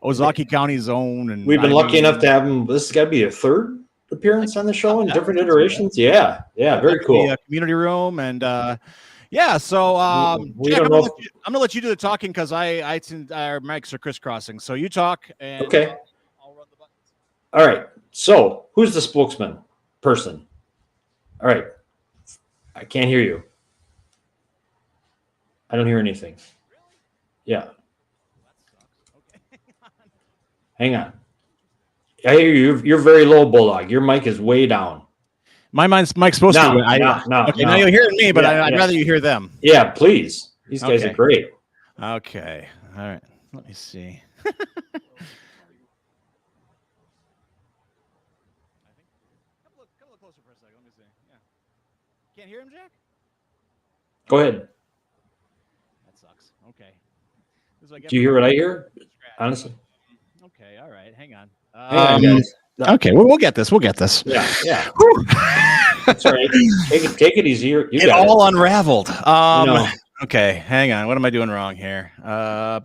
Ozaki County's own. And We've been I lucky mean, enough to have them. This has got to be a third appearance on the show in Yeah, different that's iterations. Yeah, very cool. The community room and yeah. So We Jack, don't know I'm gonna let you do the talking because our mics are crisscrossing. So you talk and Okay. I'll run the buttons. All right. So who's the spokesman person? All right. I can't hear you. I don't hear anything. Yeah. Hang on. I hear you. You're very low, Bulldog. Your mic is way down. My mic's supposed No, to. Be. Okay, now you're hearing me, but Yeah, I'd yeah. rather you hear them. Yeah, please. These guys Okay. are great. Okay. All right. Let me see. Come a little closer for a second. Let me see. Yeah. Can't hear him, Jack? Go ahead. That sucks. Okay. This is what I get Do you for- hear what I hear? Honestly. Okay. All right. Hang on. Hang on, guys. Okay. We'll get this. We'll get this. Yeah, yeah. That's all right. Take it easy. You It got all unraveled. No. Okay. Hang on. What am I doing wrong here? Hang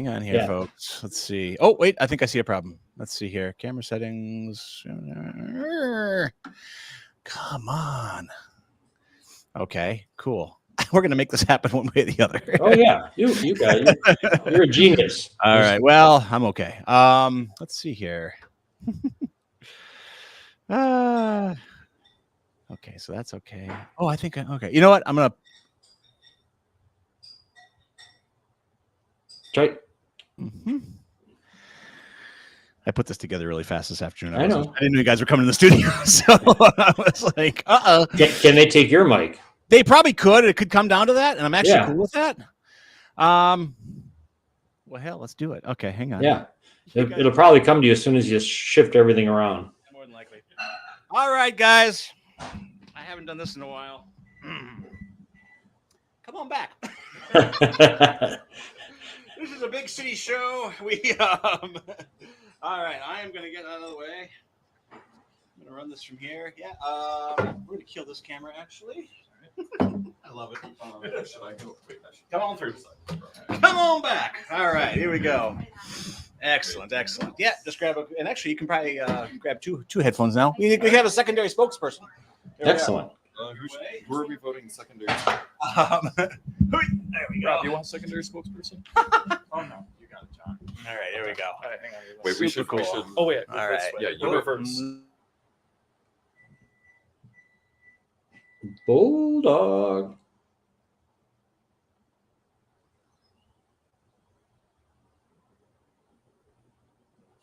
on here, Yeah. folks. Let's see. Oh, wait. I think I see a problem. Let's see here. Camera settings. Come on. Okay, cool. We're going to make this happen one way or the other. Oh yeah, you got it. You're a genius. All right. Well, I'm okay. Let's see here. Okay, so that's okay. Oh, I think okay. You know what? I'm gonna Try. I put this together really fast this afternoon. I know. I didn't know you guys were coming to the studio, so I was like, Can they take your mic? They probably could. It could come down to that, and I'm actually Yeah. cool with that. Well, hell, let's do it. Okay, hang on. Yeah, it'll probably come to you as soon as you shift everything around. More than likely. All right, guys. I haven't done this in a while. Come on back. This is a big city show. All right, I am going to get out of the way. I'm going to run this from here. Yeah, we're going to kill this camera, actually. I love it. Should I go? Wait, Come on through. Come on back. All right, here we go. Excellent, excellent. Yeah, just grab and actually you can probably grab two headphones now. We have a secondary spokesperson. There we Excellent. who are we voting secondary? there we go. Rob, you want secondary spokesperson? Oh no, you got it, John. All right, here we go. All right, hang on. Wait, we Super should. cool. Oh wait. All right. Yeah, you go first. Bulldog.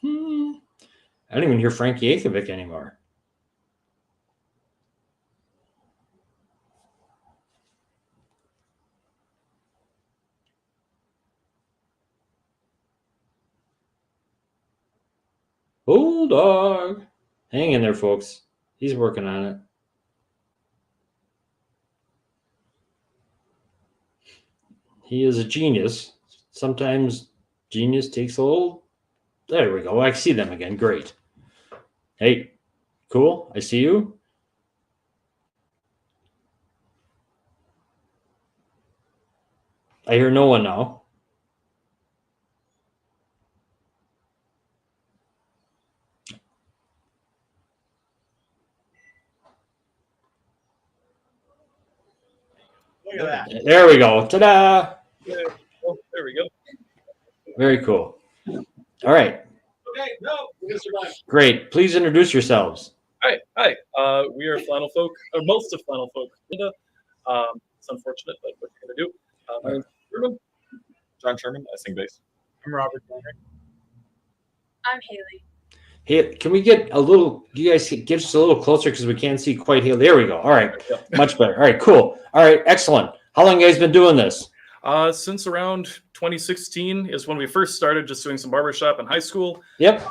I don't even hear Frankie Yankovic anymore. Bulldog. Hang in there, folks. He's working on it. He is a genius. Sometimes genius takes a little. There we go. I see them again. Great. Hey, cool. I see you. I hear no one now. Look at that. There we go. Ta-da! Oh, there we go. Very cool. All right. Okay, no, we're gonna survive. Great. Please introduce yourselves. Hi. We are Flannel Folk, or most of Flannel Folk. It's unfortunate, but what you're gonna do? My name's Sherman. John Sherman. I sing bass. I'm Robert Henry. I'm Haley. Hey, can we get a little? You guys get us a little closer because we can't see quite here. There we go. All right, much better. All right, cool. All right, excellent. How long you guys been doing this? Since around 2016 is when we first started just doing some barbershop in high school. Yep.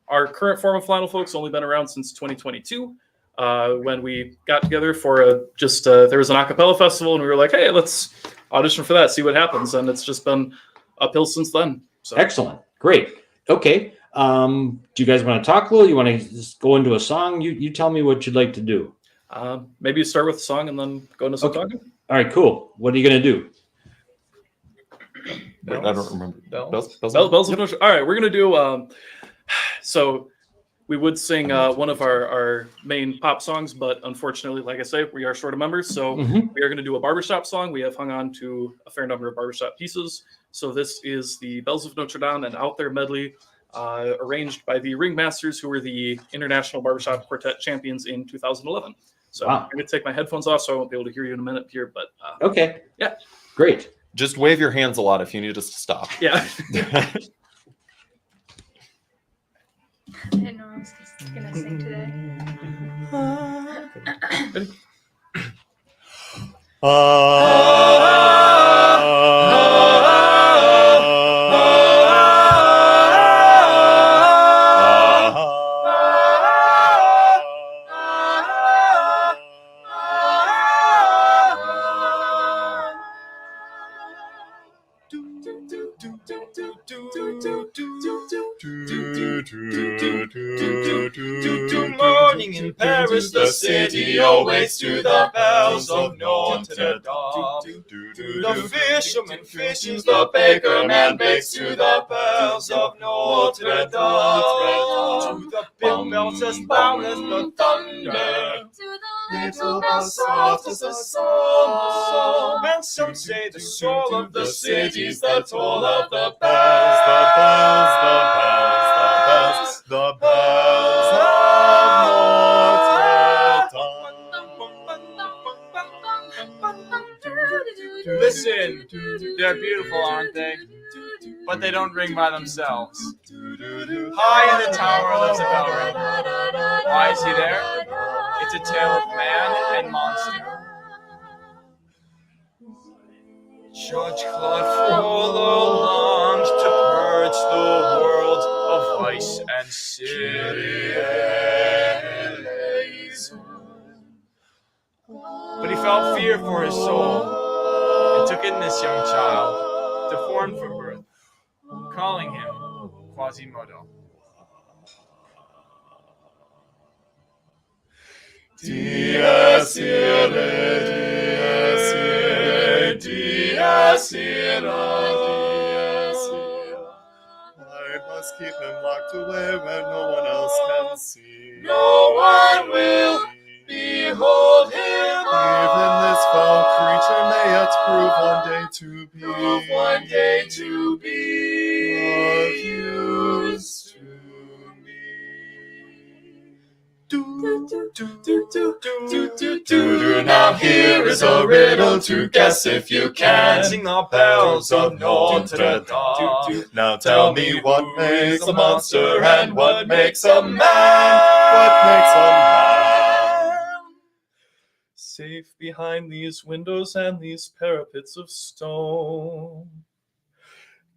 Our current form of flannel folk's only been around since 2022. When we got together for there was an a cappella festival and we were like, hey, let's audition for that, see what happens. And it's just been uphill since then. So. Excellent. Great. Okay. Do you guys want to talk a little? You want to just go into a song? You tell me what you'd like to do. Maybe start with a song and then go into some talking. All right, cool. What are you going to do? Wait, I don't remember. Bells of Notre. All right, we're going to do... so we would sing one of our main pop songs, but unfortunately, like I say, we are short of members. So we are going to do a barbershop song. We have hung on to a fair number of barbershop pieces. So this is the Bells of Notre Dame and Out There medley, arranged by the Ringmasters, who were the International Barbershop Quartet champions in 2011. So I'm going to take my headphones off, so I won't be able to hear you in a minute here. But okay, yeah, great. Just wave your hands a lot if you need us to stop. Yeah. I didn't know I was gonna sing today. Morning in Paris, the city awaits to the bells of Notre Dame. The fisherman fishes, the baker man bakes to the bells of Notre Dame. To the big bells as loud as the thunder, little bells soft as the summer. And some say the soul of the city's the toll of the bells, the bells, the bells, the bells of Listen, they're beautiful, aren't they? But they don't ring by themselves. High in the tower lives a bell ringer. Why is he there? It's a tale of man and monster. Judge Claude Frollo longed to purge the world of vice and sin. But he felt fear for his soul and took in this young child, deformed from birth, calling him Quasimodo. Dies irae, dies irae, dies irae. I must keep him locked away where no one else can see. No one will behold him. Even this foul creature may yet prove one day to be, of use to me. Now here is a riddle to guess if you can. Sing the bells of Notre Dame. Now tell me what makes a monster and what makes a man. What makes a man? Safe behind these windows and these parapets of stone,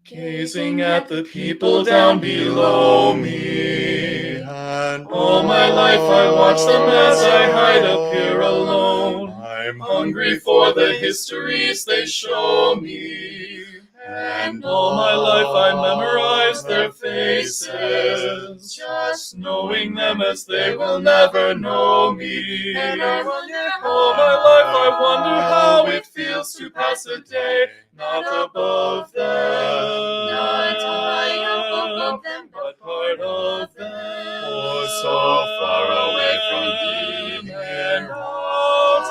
gazing at the people down below me. And all my life I watch them as I hide up here alone. I'm Hungry for the histories they show me. And all my life I memorize their faces, just knowing them as they will never know me. And I wonder all my life I wonder how it feels to pass a day not above them, not high above them, but part of them. Oh, so far away from thee and out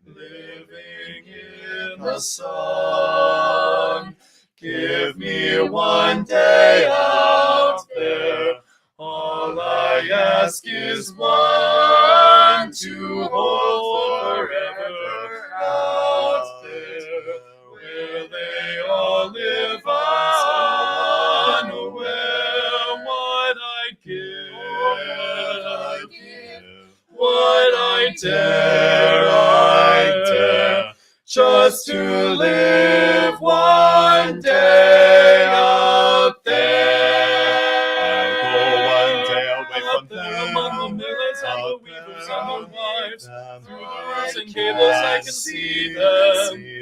there, living in the sun. Give me one day out there. All I ask is one to hold forever out there, where they all live unaware. What I give, what I dare, just to live one day out there. I'll go one day away from them, among the millers and the weavers and the wives. Through the roofs and gables I can see them.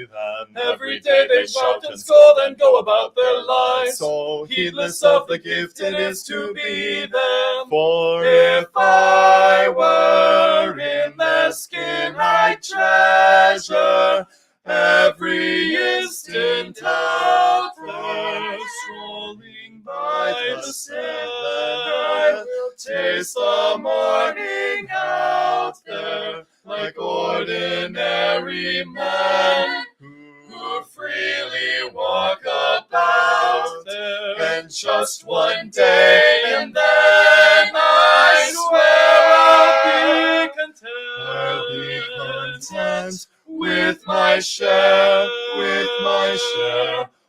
Every day they shout and scold and go about their lives, so heedless of the gift it is to be them. For If I were in their skin, I'd treasure every instant out there, strolling by the sand. We'll taste the morning out there, like ordinary men who freely walk about there. And just one day, and then I swear I'll be content with my share,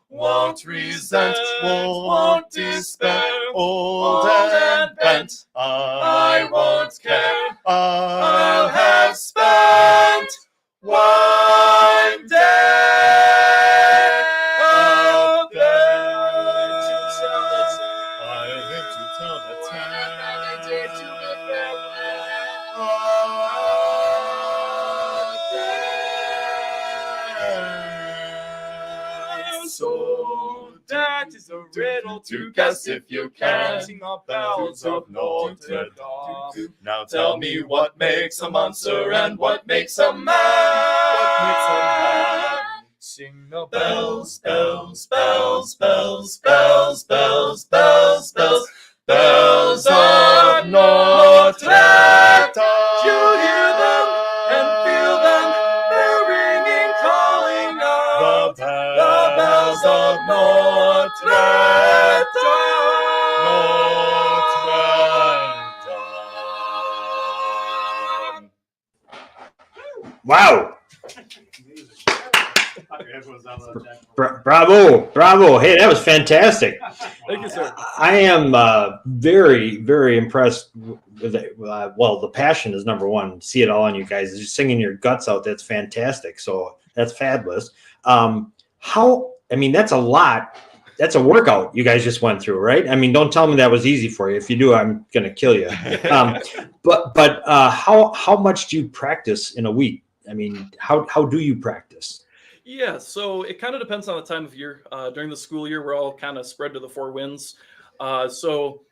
won't resent, won't despair, old and bent, I won't care, I'll have spent one day out there. I'll live to tell the tale. So that is a riddle to guess if you can. Sing the bells of Notre Dame. Now Tell me what makes a monster and what makes a man. Sing the bells, bells, bells, bells, bells, bells, bells, bells, bells of Notre Dame. You hear them and feel them, they're ringing, calling out. The bells of Notre Dame. Wow. Bravo. Hey, that was fantastic. Thank you, sir. I am very, very impressed with it. Well, the passion is number one. See it all on you guys. Just singing your guts out. That's fantastic. So that's fabulous. That's a lot. That's a workout you guys just went through, right? I mean, don't tell me that was easy for you. If you do, I'm going to kill you. But how much do you practice in a week? I mean, how do you practice? Yeah, so it kind of depends on the time of year. During the school year, we're all kind of spread to the four winds. So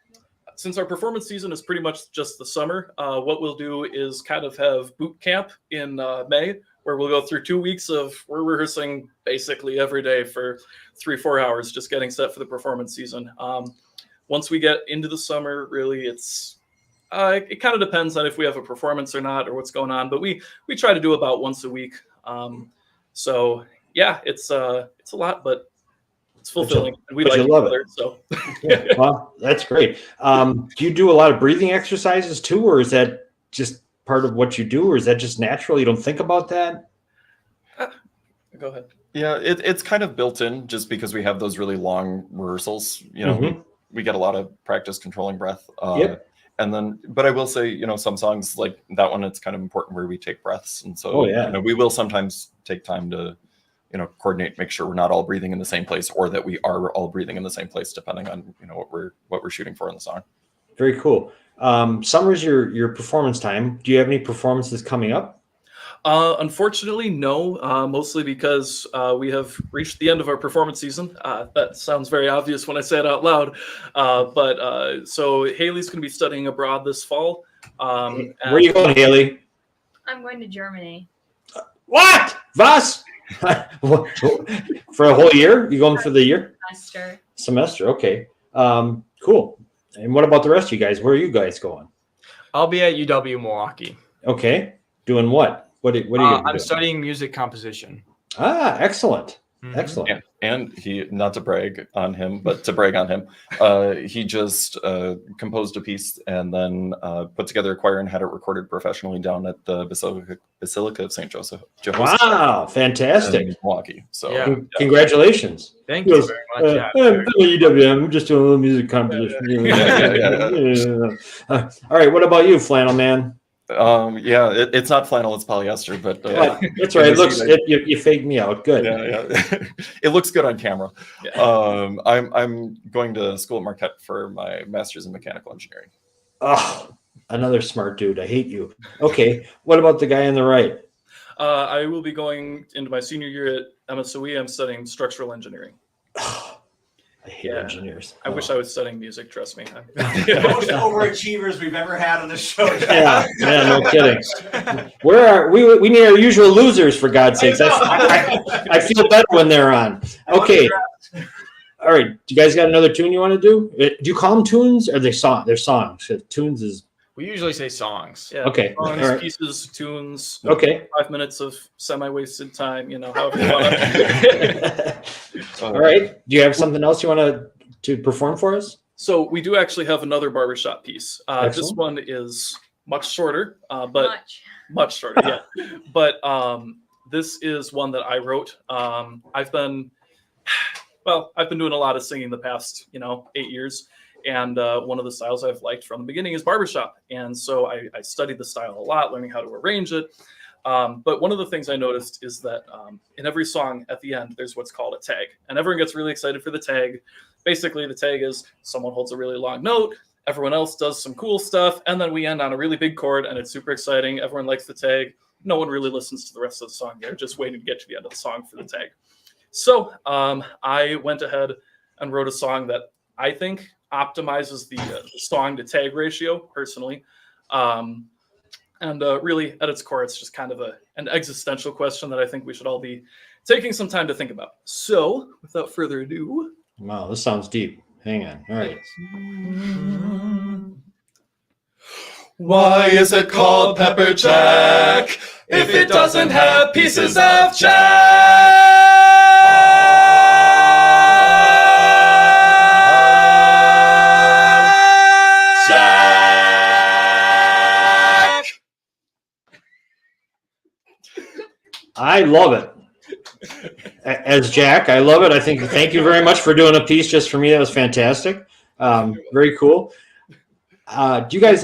since our performance season is pretty much just the summer, what we'll do is kind of have boot camp in May, where we'll go through 2 weeks of we're rehearsing basically every day for 3-4 hours, just getting set for the performance season. Once we get into the summer, really, it kind of depends on if we have a performance or not or what's going on, but we try to do about once a week. So yeah, it's a lot, but it's fulfilling. And we like each other, so yeah, well, that's great. Do you do a lot of breathing exercises too, or is that just part of what you do, or is that just natural? You don't think about that? Go ahead. Yeah, it's kind of built in just because we have those really long rehearsals. You know, we get a lot of practice controlling breath. And then, but I will say, some songs like that one, it's kind of important where we take breaths. And so, we will sometimes take time to coordinate, make sure we're not all breathing in the same place, or that we are all breathing in the same place, depending on what we're shooting for in the song. Very cool. Summer's your performance time. Do you have any performances coming up? Unfortunately, no. Mostly because we have reached the end of our performance season. That sounds very obvious when I say it out loud. But so Haley's going to be studying abroad this fall. Where are you going, Haley? I'm going to Germany. What? Was? For a whole year? You going for the year? Semester. Okay. Cool. And what about the rest of you guys? Where are you guys going? I'll be at UW Milwaukee. Okay. Doing what? What are you going to be I'm doing? studying music composition. Ah, excellent. Mm-hmm. Excellent. Yeah. And he, not to brag on him, but to brag on him, he just composed a piece and then put together a choir and had it recorded professionally down at the Basilica of St. Joseph. Wow, fantastic. In Milwaukee. So Yeah. Congratulations. Thank you very much. I'm UW. I'm just doing a little music composition. All right. What about you, Flannel Man? It's not flannel, it's polyester, but that's right. It looks you faked me out. Good. Yeah. It looks good on camera. Yeah. I'm going to school at Marquette for my master's in mechanical engineering. Oh, another smart dude. I hate you. Okay. What about the guy on the right? I will be going into my senior year at MSOE. I'm studying structural engineering. I hate engineers. I wish I was studying music. Trust me. Most overachievers we've ever had on the show. Yeah, no kidding. Where are we? We need our usual losers, for God's sakes. I feel better when they're on. Okay. All right. Do you guys got another tune you want to do? Do you call them tunes or they're songs? Tunes is. We usually say songs. Yeah. Okay. Songs, All right. Pieces, tunes. Okay. 5 minutes of semi-wasted time. However you want to. All right. Do you have something else you want to perform for us? So we do actually have another barbershop piece. This one is much shorter, but much shorter. Yeah. But this is one that I wrote. I've been doing a lot of singing the past, 8 years. And one of the styles I've liked from the beginning is barbershop. And so I studied the style a lot, learning how to arrange it. But one of the things I noticed is that in every song at the end, there's what's called a tag. And everyone gets really excited for the tag. Basically, the tag is someone holds a really long note, everyone else does some cool stuff, and then we end on a really big chord, and it's super exciting. Everyone likes the tag. No one really listens to the rest of the song. They're just waiting to get to the end of the song for the tag. So I went ahead and wrote a song that I think optimizes the song to tag ratio, personally. And really, at its core, it's just kind of an existential question that I think we should all be taking some time to think about. So, without further ado. Wow, this sounds deep. Hang on. All right. Why is it called Pepper Jack if it doesn't have pieces of Jack? I love it. As Jack, I love it. Thank you very much for doing a piece just for me. That was fantastic. Very cool. Are you guys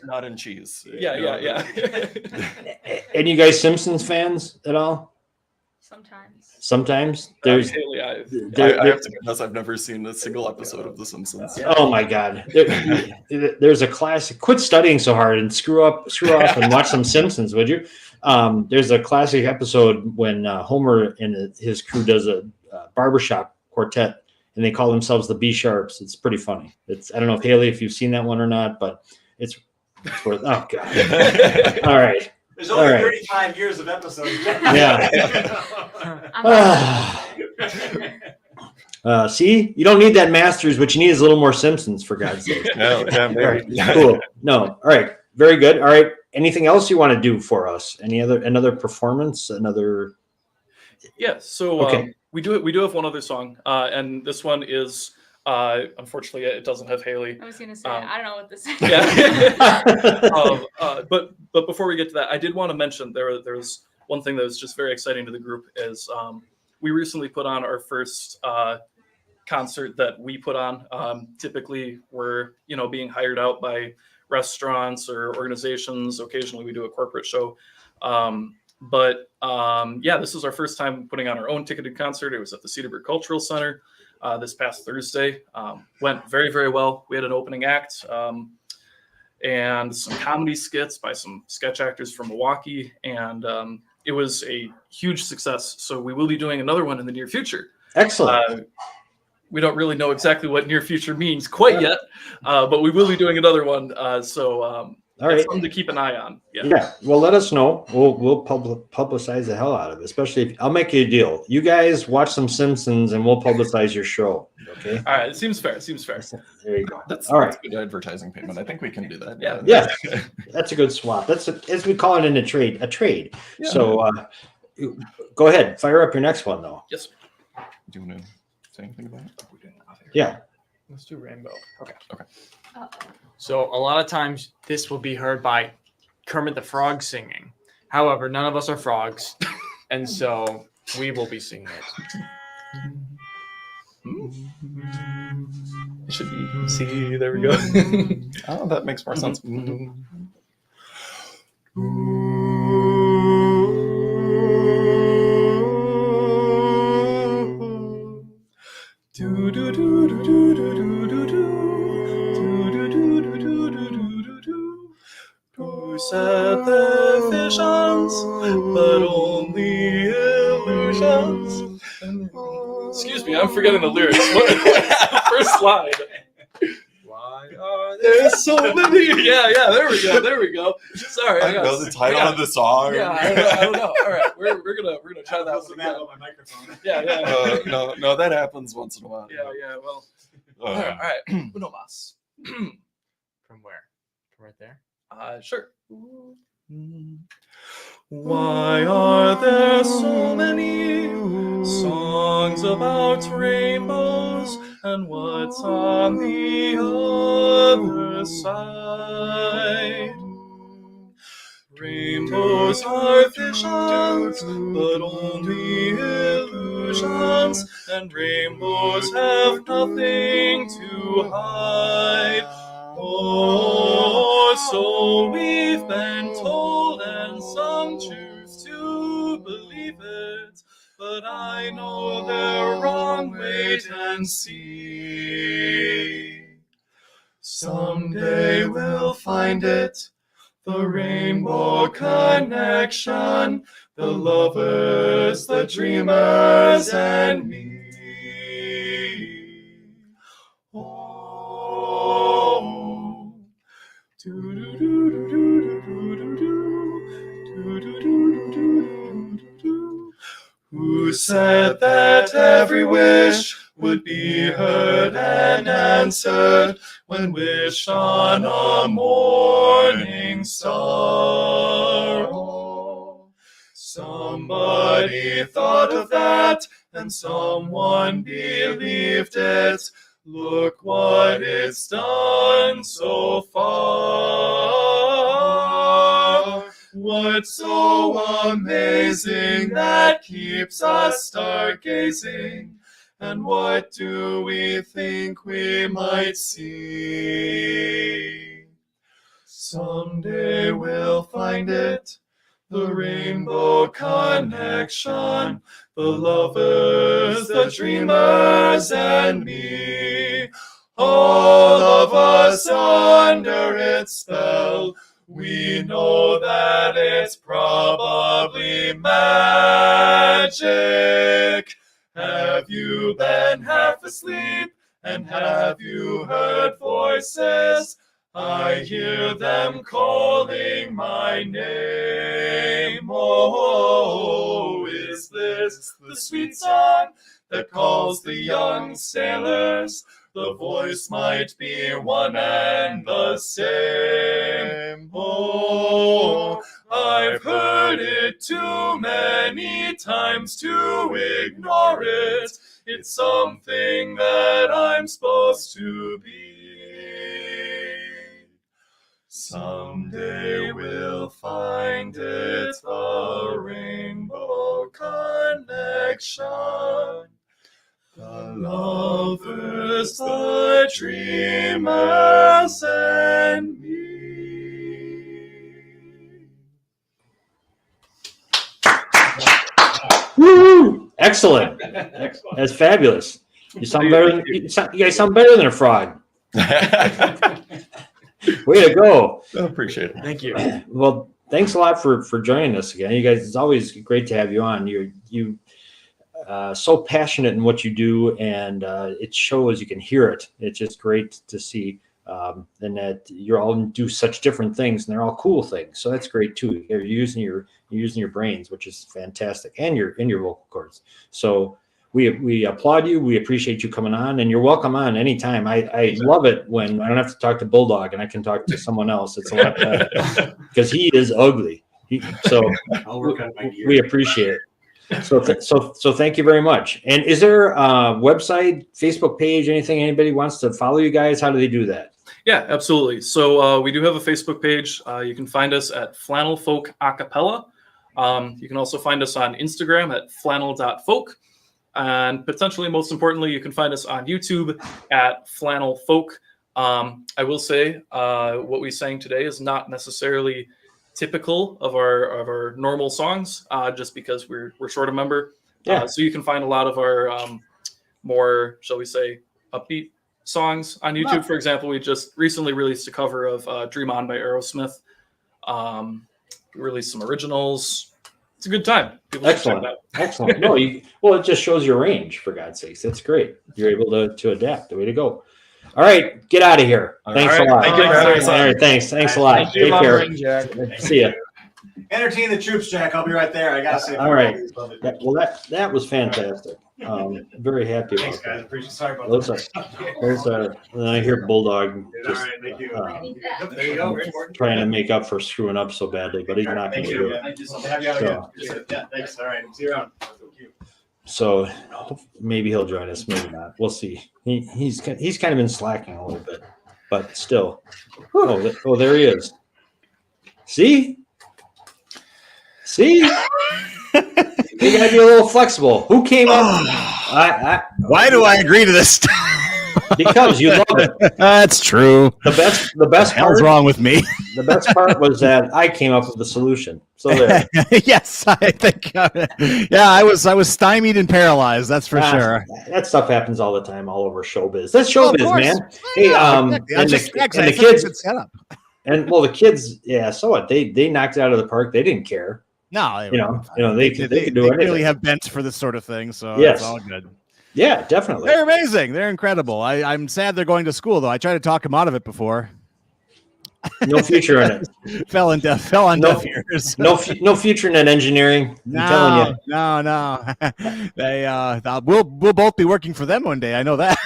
not in cheese? Yeah. And you guys Simpsons fans at all? Sometimes. I have to confess, I've never seen a single episode of The Simpsons. Oh my God. There's a classic. Quit studying so hard and screw off and watch some Simpsons, would you? There's a classic episode when Homer and his crew does a barbershop quartet, and they call themselves the B Sharps. It's pretty funny. I don't know if Haley, if you've seen that one or not, but it's worth. Oh God! All right. There's only 35 years of episodes. Yeah. See, you don't need that Masters. What you need is a little more Simpsons, for God's sake. No, right. Cool. No. All right. Very good. All right. Anything else you want to do for us? Another performance? Yeah. So okay. We do have one other song, and this one is unfortunately it doesn't have Haley. I was gonna say I don't know what this is. Yeah. But before we get to that, I did want to mention there's one thing that was just very exciting to the group is we recently put on our first concert that we put on. Typically, we're being hired out by restaurants or organizations. Occasionally, we do a corporate show. But yeah, this was our first time putting on our own ticketed concert. It was at the Cedarburg Cultural Center this past Thursday. Went very, very well. We had an opening act and some comedy skits by some sketch actors from Milwaukee. And it was a huge success. So we will be doing another one in the near future. Excellent. We don't really know exactly what near future means quite yet, but we will be doing another one. So All right. something to keep an eye on. Yeah. Well, let us know. We'll publicize the hell out of it. Especially if I'll make you a deal. You guys watch some Simpsons, and we'll publicize your show. Okay. All right. It seems fair. There you go. That's all right. Good advertising payment. I think we can do that. Yeah. That's a good swap. That's as we call it in a trade. Yeah. So go ahead. Fire up your next one, though. Yes. Do you want to say anything about it? Yeah. Let's do Rainbow. Okay. Uh-oh. So a lot of times this will be heard by Kermit the Frog singing. However, none of us are frogs, and so we will be singing it. It should be C. There we go. Oh, that makes more sense. Who said the visions, but only illusions? Excuse me, I'm forgetting the lyrics. What's the first line? Why are There's so many. Yeah, there we go. Sorry, I know the title of the song. Yeah, I don't know. All right, we're gonna try that one again. my microphone. Yeah. No, that happens once in a while. Yeah. Well, all right. Uno mas. From where? From right there? Sure. Why are there so many songs about rainbows, and what's on the other side? Rainbows are visions, but only illusions, and rainbows have nothing to hide. Oh, so we've been told, and some choose to believe it, but I know they're wrong. Wait and see. Someday we'll find it, the rainbow connection, the lovers, the dreamers, and me. Who said that every wish would be heard and answered when wished on a morning star? Oh, somebody thought of that, and someone believed it. Look what it's done so far. What's so amazing that keeps us stargazing? And what do we think we might see? Someday we'll find it, the rainbow connection, the lovers, the dreamers, and me. All of us under its spell. We know that it's probably magic. Have you been half asleep? And have you heard voices? I hear them calling my name. Oh, is this the sweet song that calls the young sailors? The voice might be one and the same. Oh, I've heard it too many times to ignore it. It's something that I'm supposed to be. Someday we'll find it, the rainbow connection. The lovers, the dreamers, and me. Excellent. That's fabulous. You sound better than you guys sound better than a frog. Way to go. I appreciate it. Thank you. Well, thanks a lot for joining us again. You guys, it's always great to have you on. You so passionate in what you do, and it shows. You can hear it. It's just great to see. And that you're all do such different things, and they're all cool things. So that's great too. You're using your brains, which is fantastic, and your vocal cords. So we applaud you. We appreciate you coming on, and you're welcome on anytime. I love it when I don't have to talk to Bulldog and I can talk to someone else. It's a lot better because he is ugly. So I'll work on my gear. we appreciate it. So thank you very much. And is there a website, Facebook page, anything anybody wants to follow you guys? How do they do that? Yeah, absolutely. So we do have a Facebook page. You can find us at Flannel Folk Acapella. You can also find us on Instagram at flannel.folk. And potentially, most importantly, you can find us on YouTube at Flannel Folk. I will say what we sang today is not necessarily typical of our normal songs, just because we're short a member. Yeah. So you can find a lot of our more, shall we say, upbeat songs on YouTube. For example, we just recently released a cover of Dream On by Aerosmith. We released some originals. It's a good time. People should check Excellent. it out. Excellent. No, well, it just shows your range, for God's sakes. That's great. You're able to adapt. The way to go. All right, get out of here. Thanks a lot. Thank you for having us on. All right, thanks a lot. Thank you, Take care. Lumberjack, Jack. See ya. Entertain the troops, Jack. I'll be right there. I gotta say. All right. Well, that was fantastic. Very happy about Thanks, guys. that. Appreciate. Sorry about Those that. and I hear Bulldog All just right, thank you. Yep, there you go. Very important. trying to make up for screwing up so badly, but he's not going Thank to do you. it. Thank you. I'll have you out again. Yeah, thanks. All right. See you around. Thank you. So maybe he'll join us, maybe not. We'll see. He's kind of been slacking a little bit, but still. Oh, there he is. See? You gotta be a little flexible. Who came up? Why do I agree to this? Because you love it. That's true. The best What the hell's part, wrong with me? the best part was that I came up with the solution. So there. Yes, I think. Yeah, I was stymied and paralyzed. That's for sure. That stuff happens all the time, all over showbiz. That's showbiz, course. man. Yeah, Hey, exactly. and the kids, and the kids, yeah. So what? They knocked it out of the park. They didn't care. No, they could do anything. Clearly have bents for this sort of thing, so Yes. it's all good. Yeah, definitely. They're amazing. They're incredible. I'm sad they're going to school though. I tried to talk them out of it before. No future in it. fell on deaf ears. No future in that engineering. I'm telling you. No. They we'll both be working for them one day. I know that.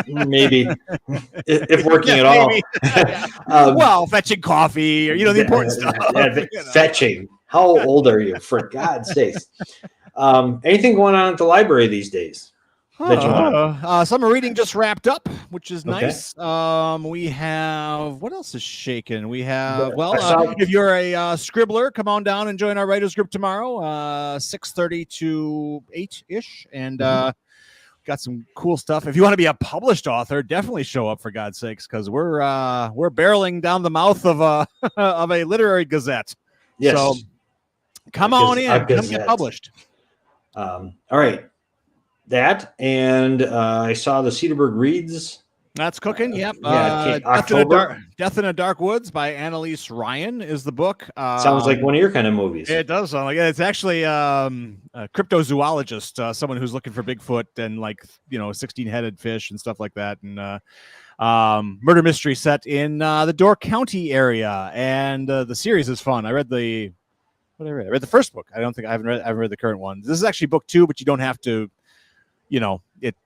Maybe if working at all. Well, fetching coffee or the important stuff. Fetching. How old are you? For God's sakes. Anything going on at the library these days? Summer reading just wrapped up, which is Okay. nice. We have what else is shaking? We have if you're a scribbler, come on down and join our writers group tomorrow, 6:30 to 8-ish, and got some cool stuff. If you want to be a published author, definitely show up for God's sakes, because we're barreling down the mouth of a of a literary gazette. Yes. So come on in, come get published. All right. That and I saw the Cedarburg Reads. That's cooking. Yep. October. Death in a Dark Woods by Annalise Ryan is the book. Sounds like one of your kind of movies. It does sound like it. It's actually a cryptozoologist, someone who's looking for Bigfoot and 16-headed fish and stuff like that, and murder mystery set in the Door County area. And the series is fun. I read the first book. I haven't read the current one. This is actually book 2, but you don't have to.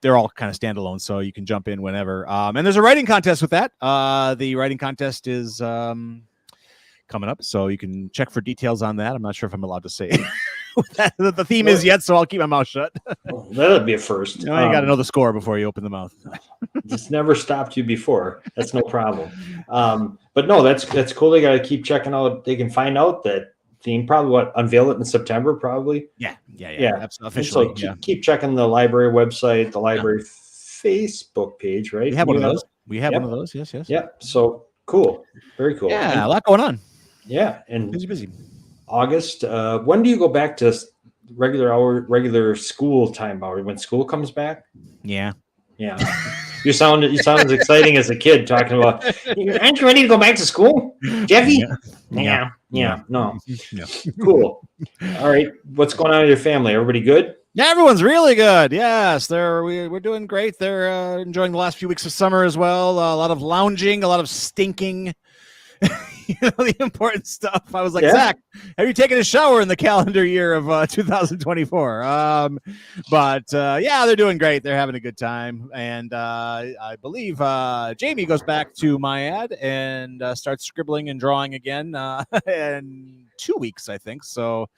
They're all kind of standalone, so you can jump in whenever. And there's a writing contest with that. The writing contest is coming up, so you can check for details on that. I'm not sure if I'm allowed to say what the theme is yet, so I'll keep my mouth shut. Well, that would be a first. You got to know the score before you open the mouth. It's never stopped you before. That's no problem. But no, that's cool. They got to keep checking out. They can find out that theme, probably unveil it in September, probably. Yeah. Officially. So keep checking the library website, the library Facebook page, right? We have one of those. One of those. Yes. Yeah. So cool. Very cool. Yeah, a lot going on. Yeah, and busy. August. When do you go back to regular school time hour when school comes back. Yeah. You sound as exciting as a kid talking about. Aren't you ready to go back to school, Jeffy? Yeah. No. Yeah. Cool. All right. What's going on in your family? Everybody good? Yeah, everyone's really good. Yes, we're doing great. They're enjoying the last few weeks of summer as well. A lot of lounging, a lot of stinking. The important stuff. I was like, Zach, have you taken a shower in the calendar year of 2024? But they're doing great. They're having a good time. And I believe Jamie goes back to Myad and starts scribbling and drawing again in 2 weeks, I think. So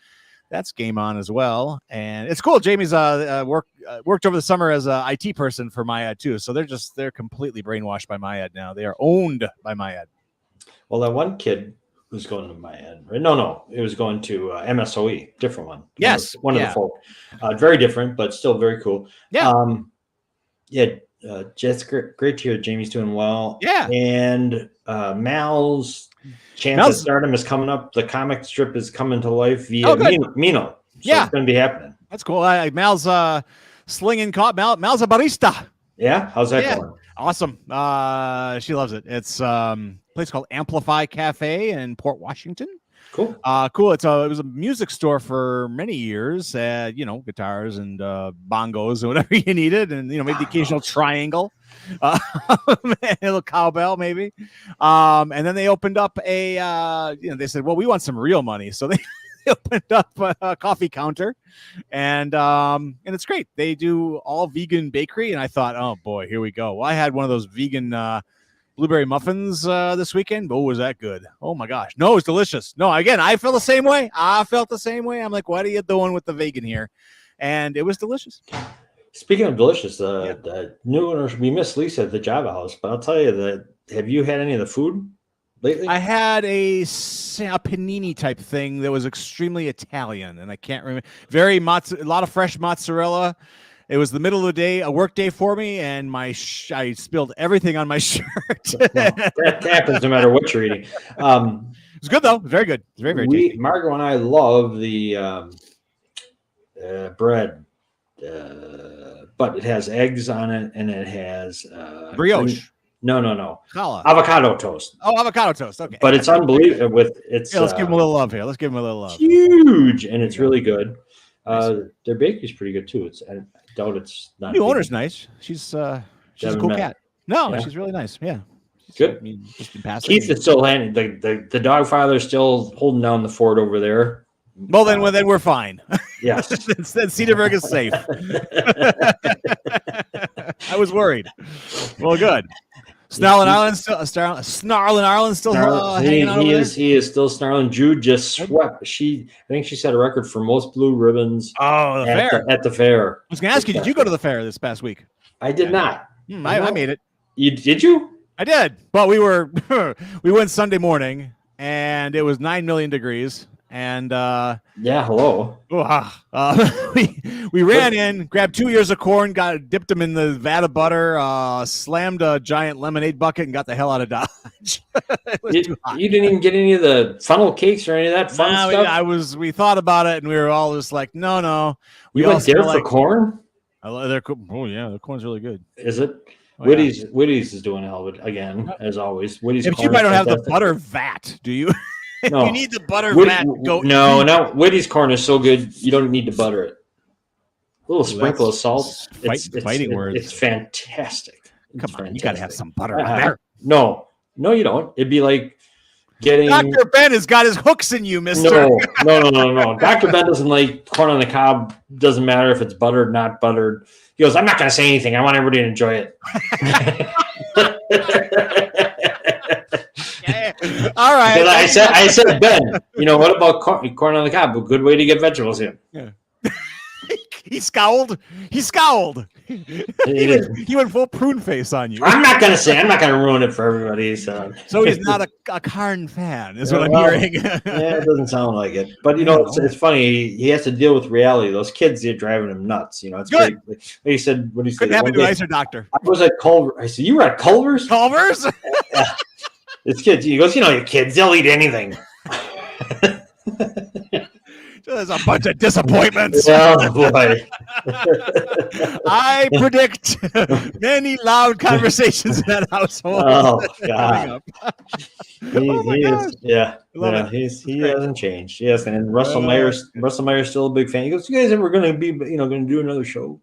that's game on as well. And it's cool. Jamie's worked over the summer as an IT person for Myad too. So they're completely brainwashed by Myad now. They are owned by Myad. Well, that one kid was going to Myad, right? No, it was going to MSOE, different one. Yes, one of the folk. Very different, but still very cool. Yeah, Jess, great to hear Jamie's doing well. Yeah, and Mal's chance at stardom is coming up. The comic strip is coming to life via Mino. So it's going to be happening. That's cool. Mal's slinging. Mal's a barista. Yeah, how's that going? Awesome. She loves it. It's place called Amplify Cafe in Port Washington. Cool. Cool. It was a music store for many years. Guitars and bongos and whatever you needed, and maybe the occasional triangle, a little cowbell maybe. And then they opened up they said, well, we want some real money, so they opened up a coffee counter, and it's great. They do all vegan bakery, and I thought, oh boy, here we go. Well, I had one of those vegan blueberry muffins this weekend. Oh, was that good? Oh my gosh. No, it's delicious. No, again, I felt the same way. I'm like, what are you doing with the vegan here? And it was delicious. Speaking of delicious, the new owners, we miss Lisa at the Java House, but I'll tell you that, have you had any of the food lately? I had a panini type thing that was extremely Italian, and I can't remember. A lot of fresh mozzarella. It was the middle of the day, a work day for me, and I spilled everything on my shirt. That happens no matter what you're eating. It's good though. Very good. It's very, very tasty. Margot and I love the bread, but it has eggs on it, and it has brioche. No. Challah. Avocado toast. Oh, avocado toast. Okay. But it's unbelievable. Let's give them a little love here. Let's give them a little love. Huge, and it's really good. Their bakery's pretty good too. I doubt it's not. New owner's nice. She's a cool cat. No, she's really nice. Yeah. Good. Keith is still handing the dog father's still holding down the fort over there. Well, then we're fine. Yes. Then Cedarburg is safe. I was worried. Well, good. Snarling Ireland still hanging out over there? He is still snarling. Jude just swept. I think she set a record for most blue ribbons. Oh, at the fair. I was going to ask you, did you go to the fair this past week? I did not. I made it. Did you? I did, but we went Sunday morning, and it was 9 million degrees. And hello. We ran in, grabbed 2 ears of corn, dipped them in the vat of butter, slammed a giant lemonade bucket, and got the hell out of Dodge. It was too hot. You didn't even get any of the funnel cakes or any of that fun stuff. We thought about it, and we were all just like, no. You went there for corn? The corn's really good. Is it? Woody's is doing hell again, as always. Woody's. But you might don't have the butter vat, do you? No. You need the butter vat. No. Woody's corn is so good, you don't need to butter it. A little sprinkle of salt. Fighting words. It's fantastic. Come on, you got to have some butter in there. No, you don't. It'd be like getting. Dr. Ben has got his hooks in you, mister. No. Dr. Ben doesn't like corn on the cob. Doesn't matter if it's buttered, not buttered. He goes, I'm not going to say anything. I want everybody to enjoy it. All right. I said, Ben, what about corn on the cob? A good way to get vegetables in. Yeah. He scowled. He went full prune face on you. I'm not going to ruin it for everybody. So he's not a Karn fan, is what I'm hearing. It doesn't sound like it. But, it's funny. He has to deal with reality. Those kids, they're driving him nuts. It's good. Great. He said, what he said. Couldn't have a nicer doctor. I was at Culver. I said, you were at Culver's? Culver's? Yeah. It's kids. He goes, your kids, they'll eat anything. There's a bunch of disappointments. Oh boy. I predict many loud conversations in that household. Oh coming God. up. He is, yeah. Love Yeah, it. he hasn't changed. Yes, and Russell Meyer's still a big fan. He goes, "You guys ever going to be, going to do another show?"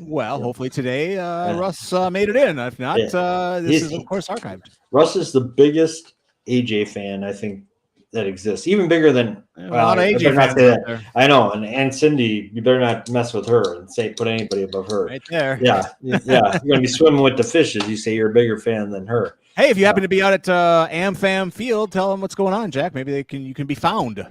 Well, hopefully today Russ made it in. If not, this is of course archived. Russ is the biggest AJ fan I think that exists, even bigger than A lot of I AJ better not fans say out that. there. I know, and Cindy, you better not mess with her and say put anybody above her. Right there. Yeah, yeah. You're gonna be swimming with the fishes. You say you're a bigger fan than her. Hey, if you happen to be out at AmFam Field, tell them what's going on, Jack. Maybe you can be found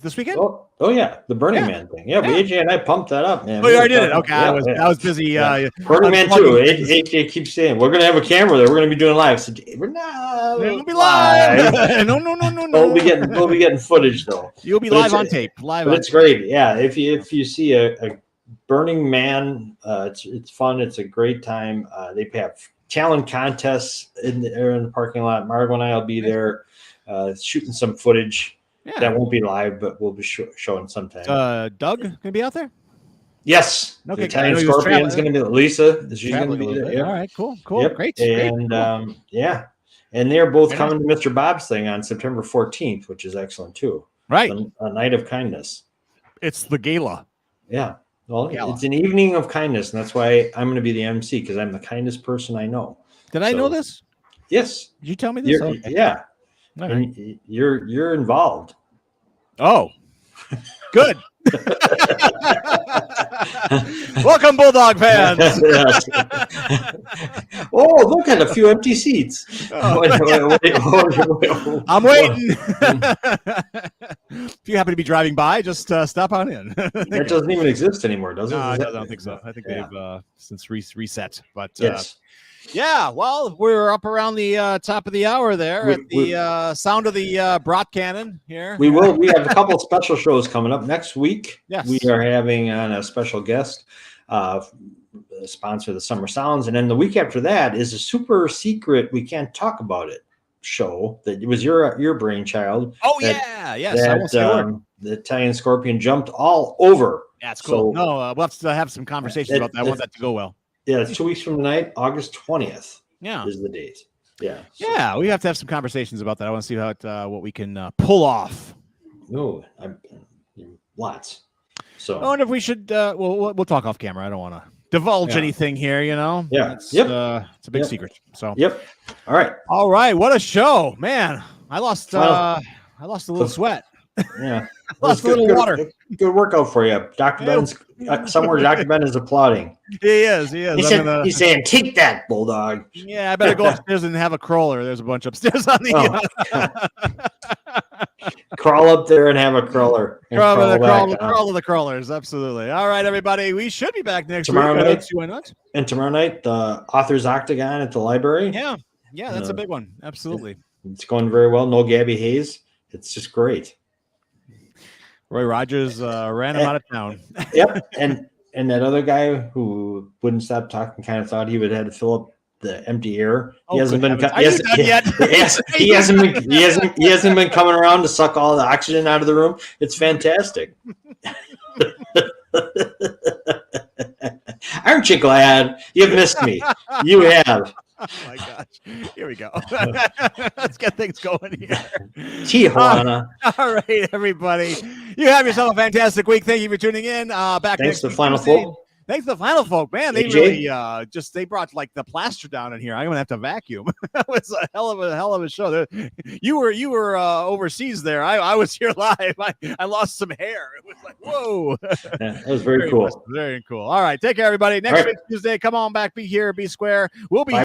this weekend. Oh yeah, the Burning Man thing. Yeah, but AJ and I pumped that up, man. Oh, you already did it. Okay, I was busy. Burning Man too. AJ keeps saying we're gonna have a camera there. We're gonna be doing live. So we're not. We'll be live. no. We'll be getting footage though. You'll be live on tape. But it's great. Yeah, if you see a Burning Man, it's fun. It's a great time. They have talent contests in the parking lot. Margo and I will be there shooting some footage. Yeah. That won't be live, but we'll be showing sometime. Doug gonna be out there? Yes. Okay. The Italian Scorpion's going to be Lisa. She's going to be there. Yeah. All right. Cool. Yep. Great. And cool. Yeah, and they're both coming to Mr. Bob's thing on September 14th, which is excellent too. Right. A night of kindness. It's the gala. Yeah. Well, it's an evening of kindness, and that's why I'm going to be the MC because I'm the kindest person I know. Did I know this? Yes. Did you tell me this? Okay. Yeah. Right. And you're involved. Oh, good. Welcome, Bulldog fans. Oh, look at a few empty seats. I'm waiting. If you happen to be driving by, just stop on in. That doesn't even exist anymore, does it? No, I don't think so. I think they've since reset. But yes. Yeah, well, we're up around the top of the hour there at the sound of the brat cannon here. We have a couple of special shows coming up next week. Yes. We are having on a special guest sponsor of the Summer Sounds. And then the week after that is a super secret, we can't talk about it show that it was your brainchild. Oh, yes. The Italian Scorpion jumped all over. That's cool. So, we'll have to have some conversations about that. I want that to go well. Yeah, it's 2 weeks from tonight, August 20th. Yeah, is the date. Yeah, yeah, we have to have some conversations about that. I want to see what we can pull off. No, lots. So I wonder if we should. We'll talk off camera. I don't want to divulge anything here. Yeah, it's a big secret. So All right. What a show, man! I lost a little sweat. Yeah, lost a little water. Good workout for you, Dr. Ben's. Somewhere Dr. Ben is applauding. He is. He's saying, "Take that, Bulldog." Yeah, I better go upstairs and have a crawler. There's a bunch upstairs on the. Crawl up there and have a crawler. Crawl to the crawlers. Absolutely. All right, everybody. We should be back next tomorrow week. Night. Why not? And tomorrow night, the Authors Octagon at the library. Yeah, that's a big one. Absolutely. It's going very well. No Gabby Hayes. It's just great. Roy Rogers ran him out of town. Yep, and that other guy who wouldn't stop talking kind of thought he would have to fill up the empty air. He hasn't been. He hasn't been coming around to suck all the oxygen out of the room. It's fantastic. Aren't you glad you've missed me? You have. Oh my gosh. Here we go. Let's get things going here. Tijuana. All right, everybody. You have yourself a fantastic week. Thank you for tuning in. Back Thanks next to week, Final Tuesday. Folk. Thanks to the Final Folk, man. They AJ? really they brought like the plaster down in here. I'm gonna have to vacuum. That was a hell of a show. You were overseas there. I was here live. I lost some hair. It was like, whoa. Yeah, that was very cool. Very cool. All right, take care, everybody. Next week Tuesday, come on back. Be here. Be square. We'll be.